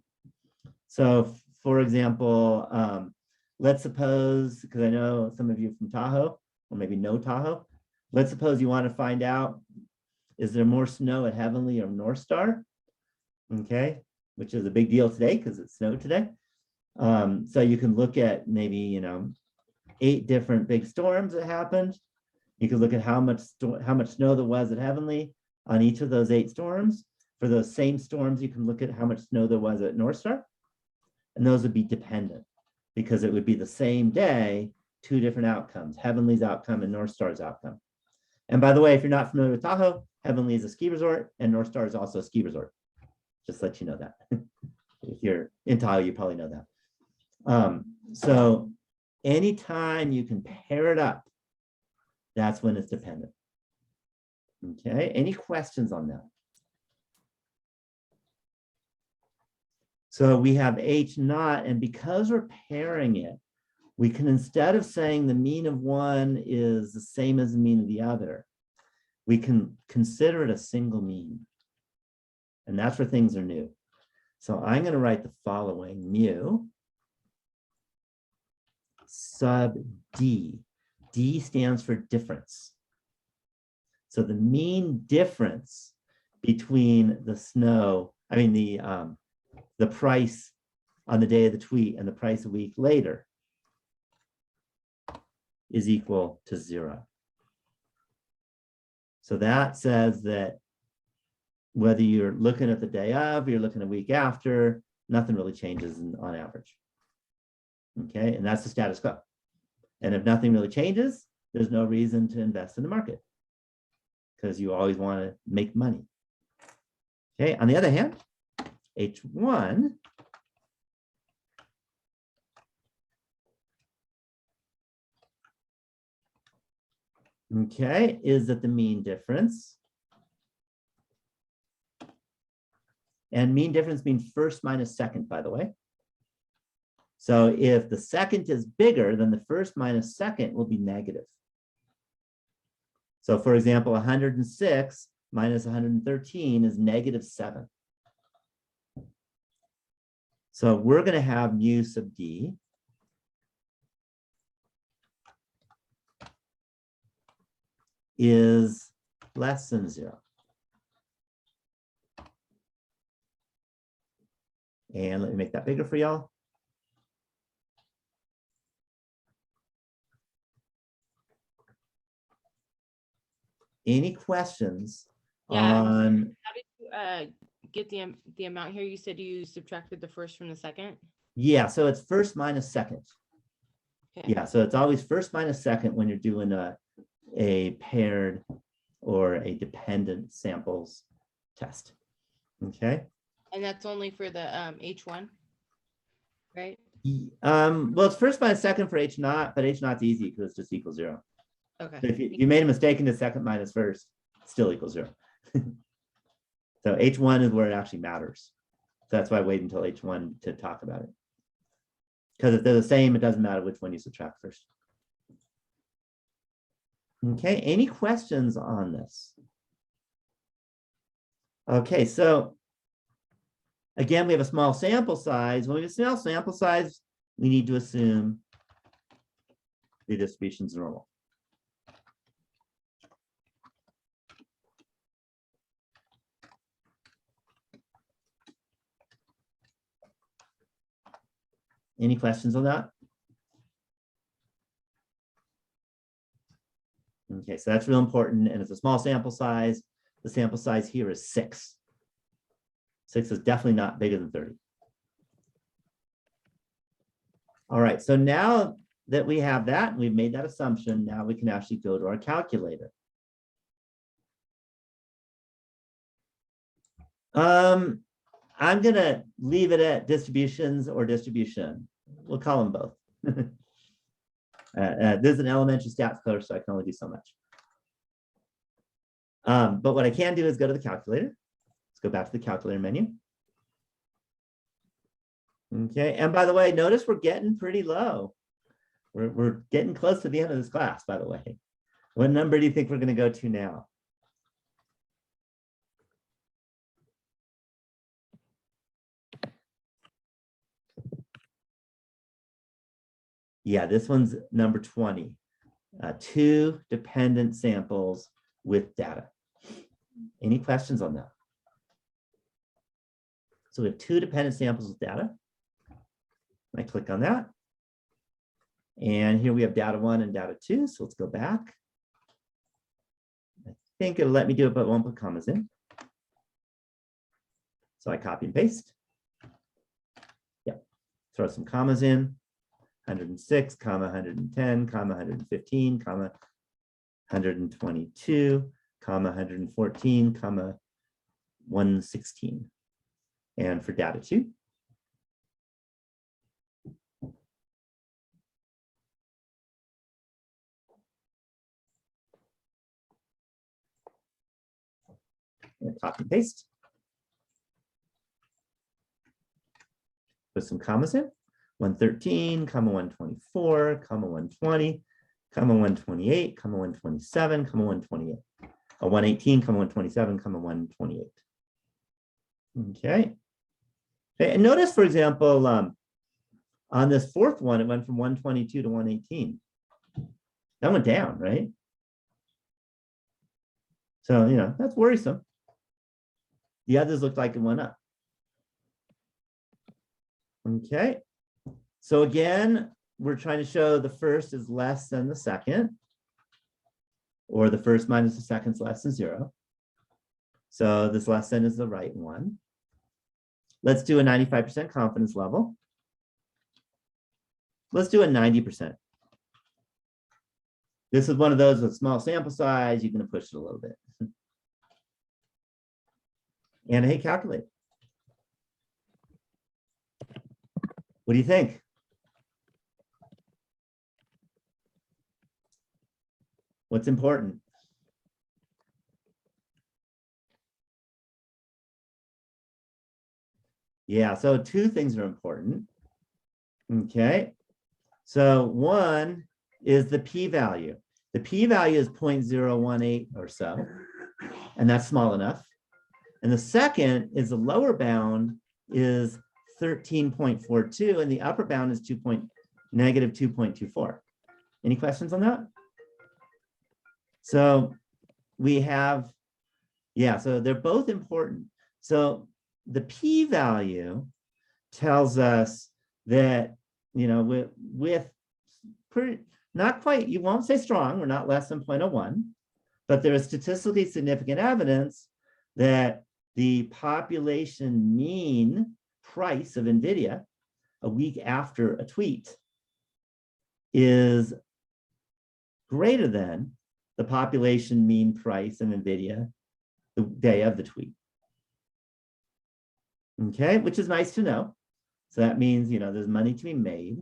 So for example, let's suppose, because I know some of you from Tahoe, or maybe know Tahoe, let's suppose you want to find out, is there more snow at Heavenly or North Star? Okay, which is a big deal today because it snowed today. So you can look at maybe, 8 different big storms that happened. You can look at how much snow there was at Heavenly on each of those 8 storms. For those same storms, you can look at how much snow there was at North Star. And those would be dependent because it would be the same day, 2 different outcomes, Heavenly's outcome and North Star's outcome. And by the way, if you're not familiar with Tahoe, Heavenly is a ski resort and North Star is also a ski resort. Just let you know that. If you're in Tahoe, you probably know that. So anytime you can pair it up, that's when it's dependent. Okay, any questions on that? So we have H naught, and because we're pairing it, we can, instead of saying the mean of one is the same as the mean of the other, we can consider it a single mean. And that's where things are new. So I'm going to write the following: mu sub d. D stands for difference. So the mean difference between the price on the day of the tweet and the price a week later is equal to 0. So that says that whether you're looking at the day of, or you're looking a week after, nothing really changes on average. Okay, and that's the status quo. And if nothing really changes, there's no reason to invest in the market because you always want to make money. Okay, on the other hand, H1 okay, is at the mean difference. And mean difference means first minus second, by the way. So if the second is bigger, then the first minus second will be negative. So for example, 106 minus 113 is negative 7. So we're going to have mu sub d is less than 0. And let me make that bigger for y'all. Any questions on? How did you get the amount here? You said you subtracted the first from the second. Yeah, so it's first minus second. Okay. Yeah, so it's always first minus second when you're doing a paired or a dependent samples test. Okay. And that's only for the H1, right? Well, it's first minus second for H naught, but H naught's easy because it's just equals 0. Okay. So if you made a mistake in the second minus first, it still equals 0. So H1 is where it actually matters. So that's why I wait until H1 to talk about it. Because if they're the same, it doesn't matter which one you subtract first. Okay, any questions on this? Okay, so again, we have a small sample size. When we have a small sample size, we need to assume the distribution's normal. Any questions on that? Okay, so that's real important. And it's a small sample size. The sample size here is 6. 6 is definitely not bigger than 30. All right, so now that we have that, and we've made that assumption, now we can actually go to our calculator. I'm going to leave it at distributions or distribution. We'll call them both. This is an elementary stats course, so I can only do so much. But what I can do is go to the calculator. Let's go back to the calculator menu. Okay, and by the way, notice we're getting pretty low. We're getting close to the end of this class, by the way. What number do you think we're going to go to now? Yeah, this one's number 20. 2 dependent samples with data. Any questions on that? So we have 2 dependent samples with data. I click on that. And here we have data 1 and data 2. So let's go back. I think it'll let me do it, but it won't put commas in. So I copy and paste. Yep. Throw some commas in. 106, comma 110, comma 115, comma 122, comma 114, comma 116. And for data 2. And copy and paste. Put some commas in. 113, comma 124, comma 120, comma 128, comma 127, comma 128. 118, comma 127, comma 128. Okay. And notice, for example, on this fourth one, it went from 122 to 118. That went down, right? So, you know, that's worrisome. The others looked like it went up. Okay. So again, we're trying to show the first is less than the second, or the first minus the second is less than 0. So this less than is the right one. Let's do a 95% confidence level. Let's do a 90%. This is one of those with small sample size. You can push it a little bit. And hey, calculate. What do you think? What's important? Yeah, so 2 things are important. Okay, so one is the p-value. The p-value is 0.018 or so, and that's small enough. And the second is the lower bound is 13.42, and the upper bound is negative 2.24. Any questions on that? So we have, yeah, so they're both important. So the p-value tells us that, you know, with pretty, not quite, you won't say strong, we're not less than 0.01, but there is statistically significant evidence that the population mean price of NVIDIA a week after a tweet is greater than the population mean price of NVIDIA the day of the tweet. Okay, which is nice to know. So that means, you know, there's money to be made.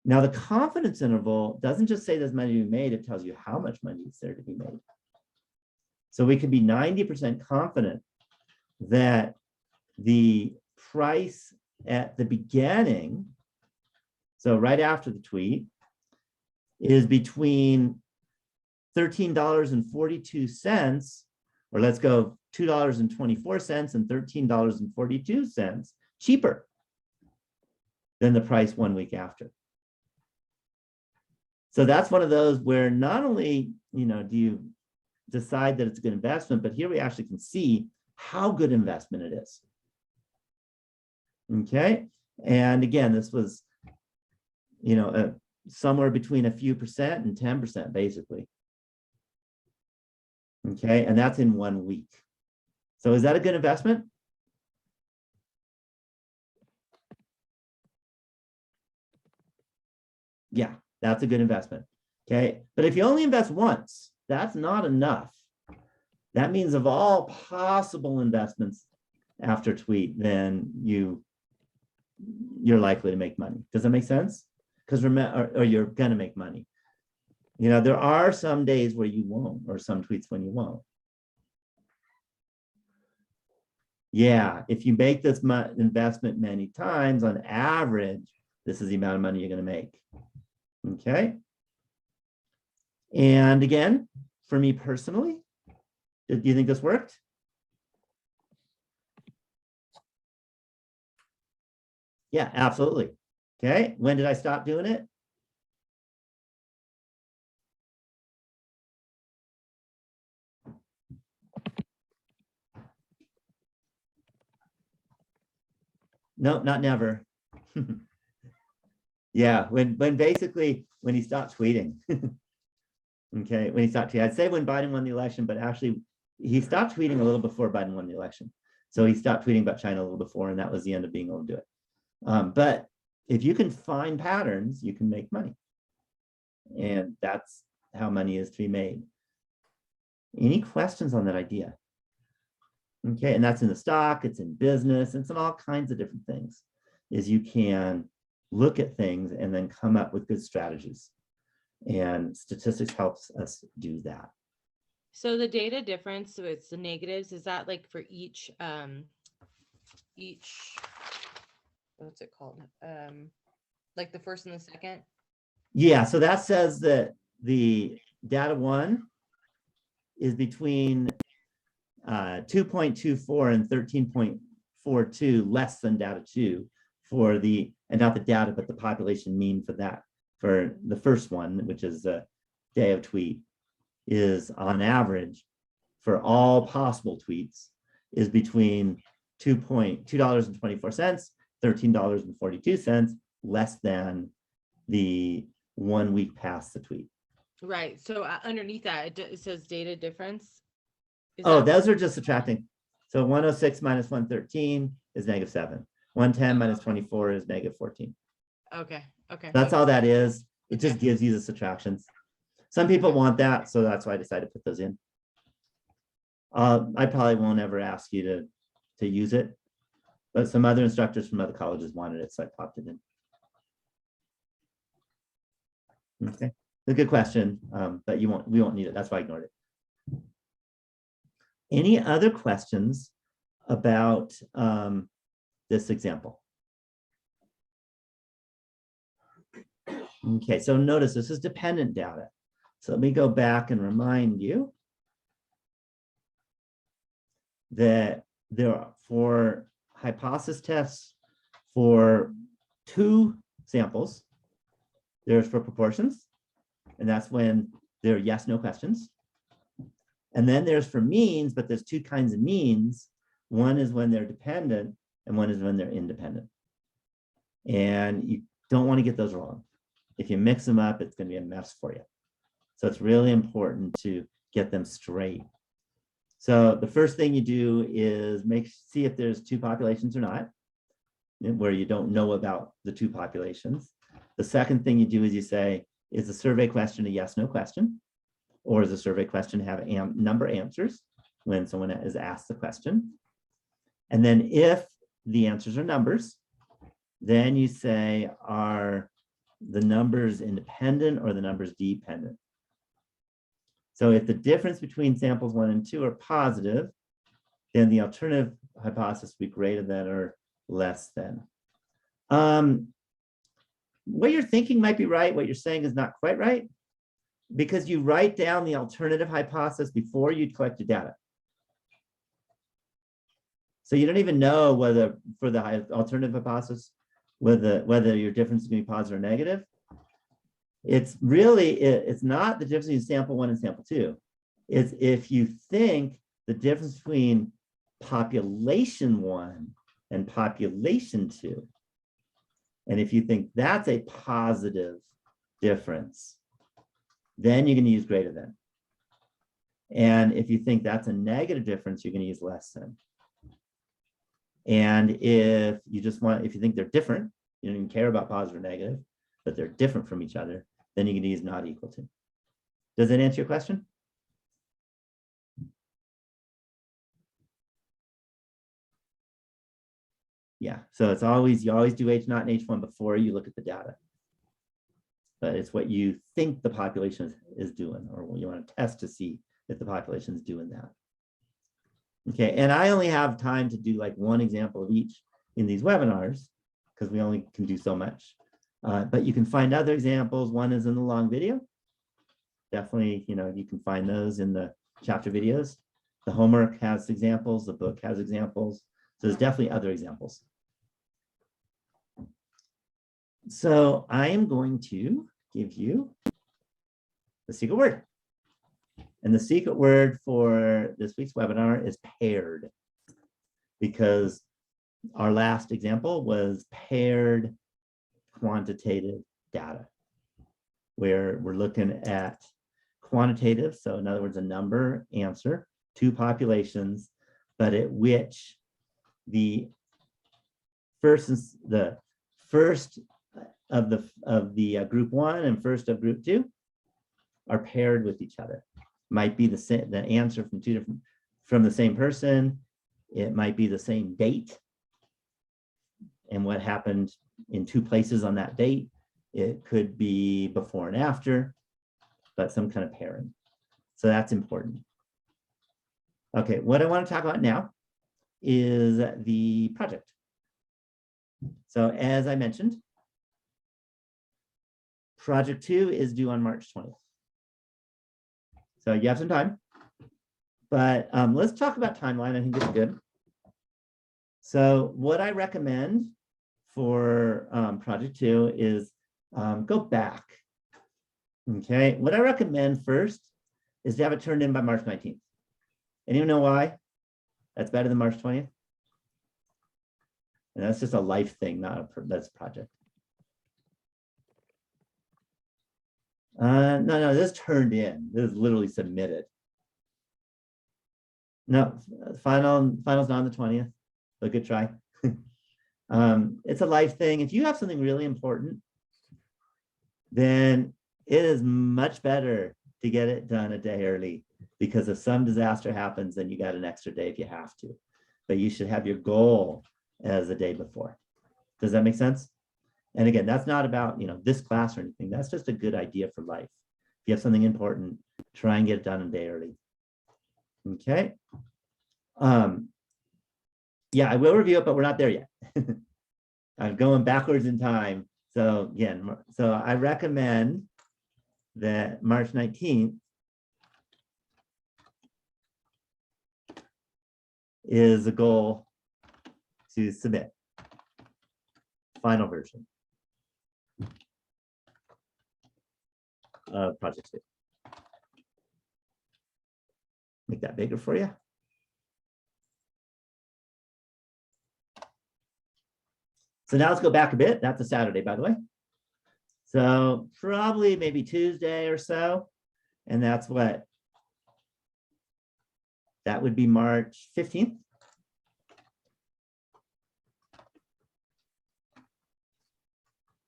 Now, the confidence interval doesn't just say there's money to be made, it tells you how much money is there to be made. So we could be 90% confident that the price at the beginning, so right after the tweet, is between $13.42, or let's go $2.24 and $13.42 cheaper than the price 1 week after. So that's one of those where not only, you know, do you decide that it's a good investment, but here we actually can see how good investment it is. Okay, and again, this was, you know, somewhere between a few percent and 10%, basically. Okay, and that's in 1 week. So is that a good investment? Yeah, that's a good investment. Okay, but if you only invest once, that's not enough. That means of all possible investments after tweet, then you're likely to make money. Does that make sense? Because remember, or you're gonna make money. You know, there are some days where you won't, or some tweets when you won't. Yeah, if you make this investment many times, on average, this is the amount of money you're going to make. Okay. And again, for me personally, do you think this worked? Yeah, absolutely. Okay. When did I stop doing it? No, not never. Yeah, when basically when he stopped tweeting. Okay, when he stopped tweeting. I'd say when Biden won the election, but actually he stopped tweeting a little before Biden won the election. So he stopped tweeting about China a little before, and that was the end of being able to do it. But if you can find patterns, you can make money. And that's how money is to be made. Any questions on that idea? Okay, and that's in the stock, it's in business, it's in all kinds of different things, is you can look at things and then come up with good strategies. And statistics helps us do that. So the data difference, so it's the negatives, is that like for each what's it called? Like the first and the second? Yeah, so that says that the data 1 is between 2.24 and 13.42 less than data 2 for the, and not the data, but the population mean for that. For the first one, which is the day of tweet, is on average for all possible tweets is between $2.24, $13.42 less than the 1 week past the tweet. Right. So underneath that, it says data difference. Is Oh, that- those are just subtracting. So 106 minus 113 is -7. 110 minus 24 is -14. okay. Okay. That's all that is. It just Okay. gives you the subtractions. Some people want that, so that's why I decided to put those in. I probably won't ever ask you to use it, but some other instructors from other colleges wanted it, so I popped it in. Okay, a good question, but we won't need it. That's why I ignored it. Any other questions about this example? Okay, so notice this is dependent data. So let me go back and remind you that there are, for hypothesis tests for 2 samples, there's for proportions, and that's when there are yes, no questions. And then there's for means, but there's 2 kinds of means. One is when they're dependent and one is when they're independent. And you don't want to get those wrong. If you mix them up, it's going to be a mess for you. So it's really important to get them straight. So the first thing you do is see if there's 2 populations or not, where you don't know about the 2 populations. The second thing you do is you say, is the survey question a yes, no question? Or does the survey question have number answers when someone is asked the question? And then if the answers are numbers, then you say, are the numbers independent or the numbers dependent? So if the difference between samples 1 and 2 are positive, then the alternative hypothesis will be greater than or less than. What you're thinking might be right. What you're saying is not quite right, because you write down the alternative hypothesis before you collect the data. So you don't even know whether for the alternative hypothesis, whether your difference is going to be positive or negative. It's not the difference between sample 1 and sample 2. It's if you think the difference between population 1 and population 2, and if you think that's a positive difference, then you're going to use greater than. And if you think that's a negative difference, you're going to use less than. And if you think they're different, you don't even care about positive or negative, but they're different from each other, then you're going to use not equal to. Does that answer your question? Yeah, so it's always, you always do H naught and H1 before you look at the data. But it's what you think the population is doing, or what you want to test to see if the population is doing that. Okay, and I only have time to do like 1 example of each in these webinars, because we only can do so much. But you can find other examples. One is in the long video. Definitely, you can find those in the chapter videos. The homework has examples, the book has examples. So there's definitely other examples. So I am going to give you the secret word. And the secret word for this week's webinar is paired, because our last example was paired quantitative data, where we're looking at quantitative. So in other words, a number answer, 2 populations, but at which the first of the group 1 and first of group 2 are paired with each other. Might be the answer from the same person. It might be the same date and what happened in 2 places on that date. It could be before and after, but some kind of pairing. So that's important. Okay, what I want to talk about now is the project. So as I mentioned, project 2 is due on March 20th. So you have some time, but let's talk about timeline. I think it's good. So what I recommend for project 2 is go back. Okay, what I recommend first is to have it turned in by March 19th. Anyone know why? That's better than March 20th. And that's just a life thing, not that's a project. No, this turned in. This is literally submitted. No, final's not on the 20th. But good try. It's a life thing. If you have something really important, then it is much better to get it done a day early, because if some disaster happens, then you got an extra day if you have to. But you should have your goal as the day before. Does that make sense? And again, that's not about, this class or anything. That's just a good idea for life. If you have something important, try and get it done a day early. Okay. Yeah, I will review it, but we're not there yet. I'm going backwards in time. So again, I recommend that March 19th is a goal to submit final version of project 2. Make that bigger for you. So now let's go back a bit. That's a Saturday, by the way. So probably maybe Tuesday or so. And that's what? That would be March 15th.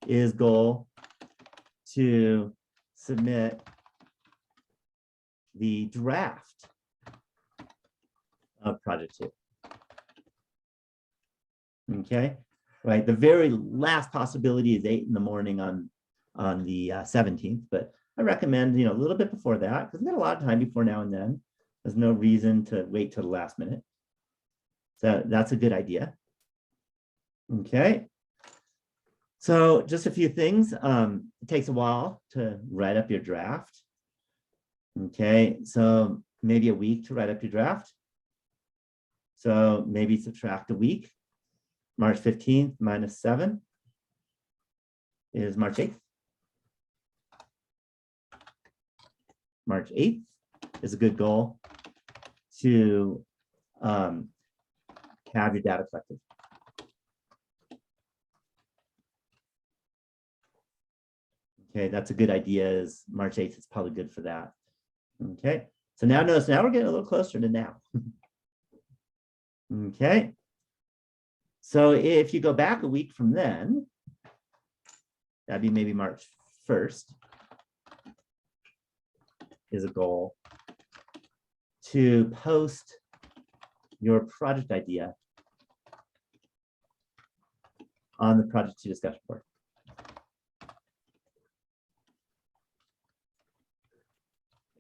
Is goal to submit the draft of project 2. Okay, right. The very last possibility is 8 in the morning on the 17th, but I recommend, a little bit before that, because we've got a lot of time before now and then. There's no reason to wait till the last minute. So that's a good idea. Okay. So just a few things. It takes a while to write up your draft. Okay, so maybe a week to write up your draft. So maybe subtract a week. March 15th minus 7 is March 8th. March 8th is a good goal to have your data collected. Okay, that's a good idea. Is March 8th is probably good for that. Okay, so now notice, now we're getting a little closer to now. Okay, so if you go back a week from then, that'd be maybe March 1st is a goal to post your project idea on the project 2 discussion board.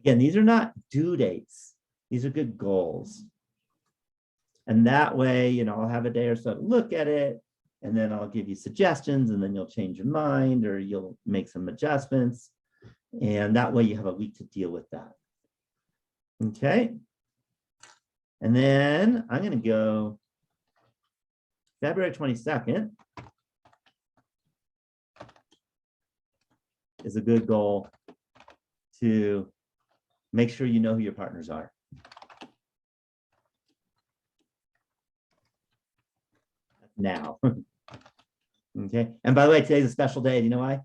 Again, these are not due dates. These are good goals. And that way, I'll have a day or so to look at it, and then I'll give you suggestions, and then you'll change your mind or you'll make some adjustments. And that way you have a week to deal with that. Okay. And then I'm going to go February 22nd is a good goal to make sure you know who your partners are. Now. Okay. And by the way, today's a special day. Do you know why?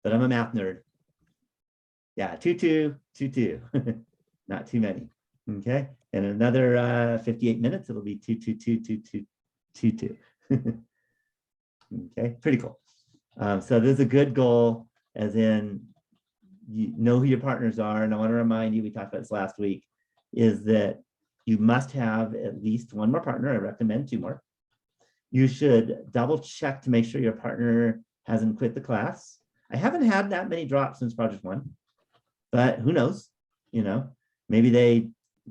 But I'm a math nerd. Yeah, 2, 2, 2, 2. Not too many. Okay. And another 58 minutes, it'll be 2, 2, 2, 2, 2, 2, 2. Okay, pretty cool. So this is a good goal, as in you know who your partners are. And I want to remind you, we talked about this last week, is that you must have at least one more partner. I recommend 2 more. You should double check to make sure your partner hasn't quit the class. I haven't had that many drops since project 1, but who knows, maybe they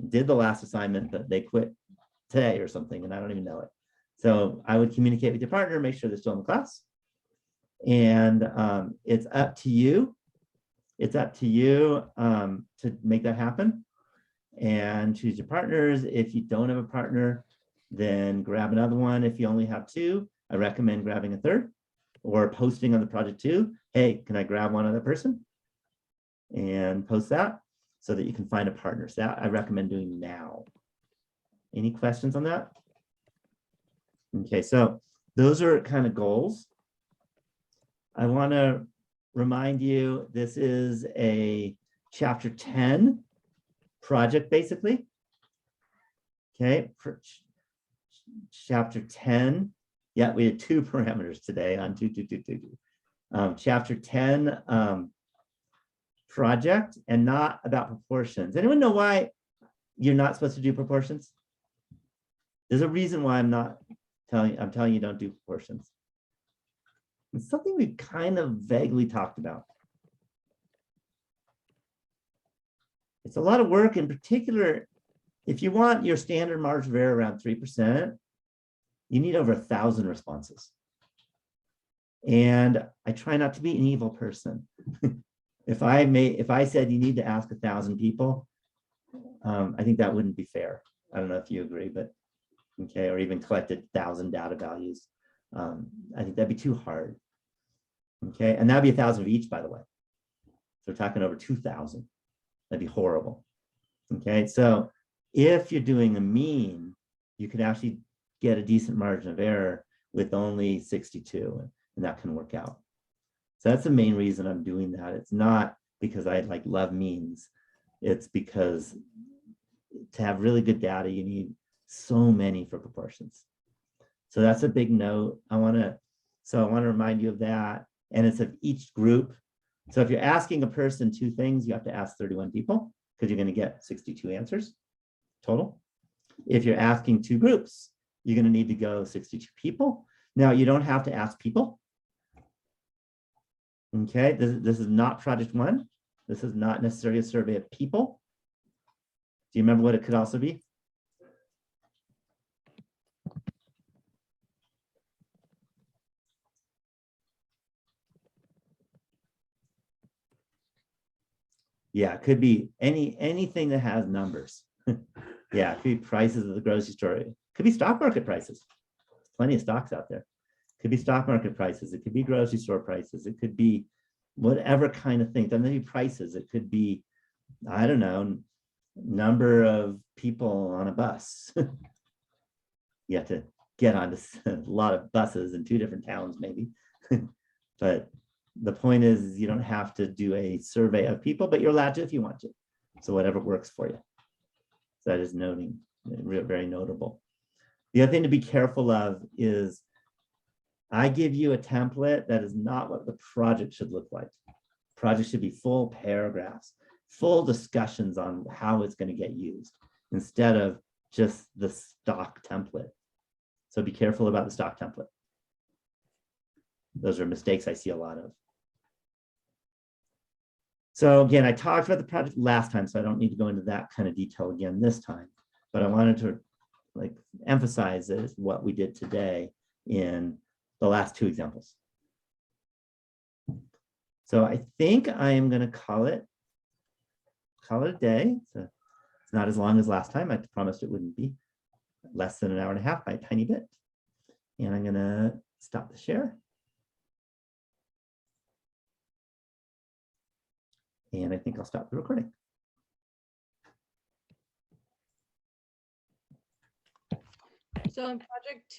did the last assignment, but they quit today or something, and I don't even know it. So I would communicate with your partner, make sure they're still in the class. And it's up to you. It's up to you to make that happen and choose your partners. If you don't have a partner, then grab another one. If you only have 2, I recommend grabbing a 3rd or posting on the project 2. Hey, can I grab one other person? And post that so that you can find a partner. So that I recommend doing now. Any questions on that? Okay, so those are kind of goals. I want to remind you, this is a chapter 10 project, basically. Okay, for chapter 10. Yeah, we had 2 parameters today on 2. Chapter 10 project, and not about proportions. Anyone know why you're not supposed to do proportions? There's a reason why I'm telling you don't do proportions. It's something we've kind of vaguely talked about. It's a lot of work, in particular, if you want your standard margin of error around 3%, you need over 1,000 responses. And I try not to be an evil person. If I said you need to ask 1,000 people, I think that wouldn't be fair. I don't know if you agree, but okay, or even collected 1,000 data values. I think that'd be too hard. Okay, and that'd be 1,000 of each, by the way. So we're talking over 2,000. That'd be horrible. Okay, so if you're doing a mean, you can actually get a decent margin of error with only 62, and that can work out. So that's the main reason I'm doing that. It's not because I love means. It's because to have really good data, you need so many for proportions. So that's a big note. I want to remind you of that. And it's of each group. So if you're asking a person 2 things, you have to ask 31 people because you're going to get 62 answers total. If you're asking 2 groups, you're going to need to go 62 people. Now, you don't have to ask people. Okay, this is not project 1. This is not necessarily a survey of people. Do you remember what it could also be? Yeah, it could be anything that has numbers. Yeah, it could be prices of the grocery store. It could be stock market prices. There's plenty of stocks out there. It could be stock market prices. It could be grocery store prices. It could be whatever kind of thing. It doesn't have to be prices. It could be, I don't know, number of people on a bus. You have to get onto a lot of buses in 2 different towns, maybe. But the point is, you don't have to do a survey of people, but you're allowed to if you want to. So whatever works for you. So that is very notable. The other thing to be careful of is I give you a template that is not what the project should look like. Project should be full paragraphs, full discussions on how it's going to get used instead of just the stock template. So be careful about the stock template. Those are mistakes I see a lot of. So again, I talked about the project last time, so I don't need to go into that kind of detail again this time, but I wanted to emphasize is what we did today in the last 2 examples. So I think I am going to call it a day. So it's not as long as last time. I promised it wouldn't be less than 1.5 hours by a tiny bit. And I'm going to stop the share. And I think I'll stop the recording. So in project 2,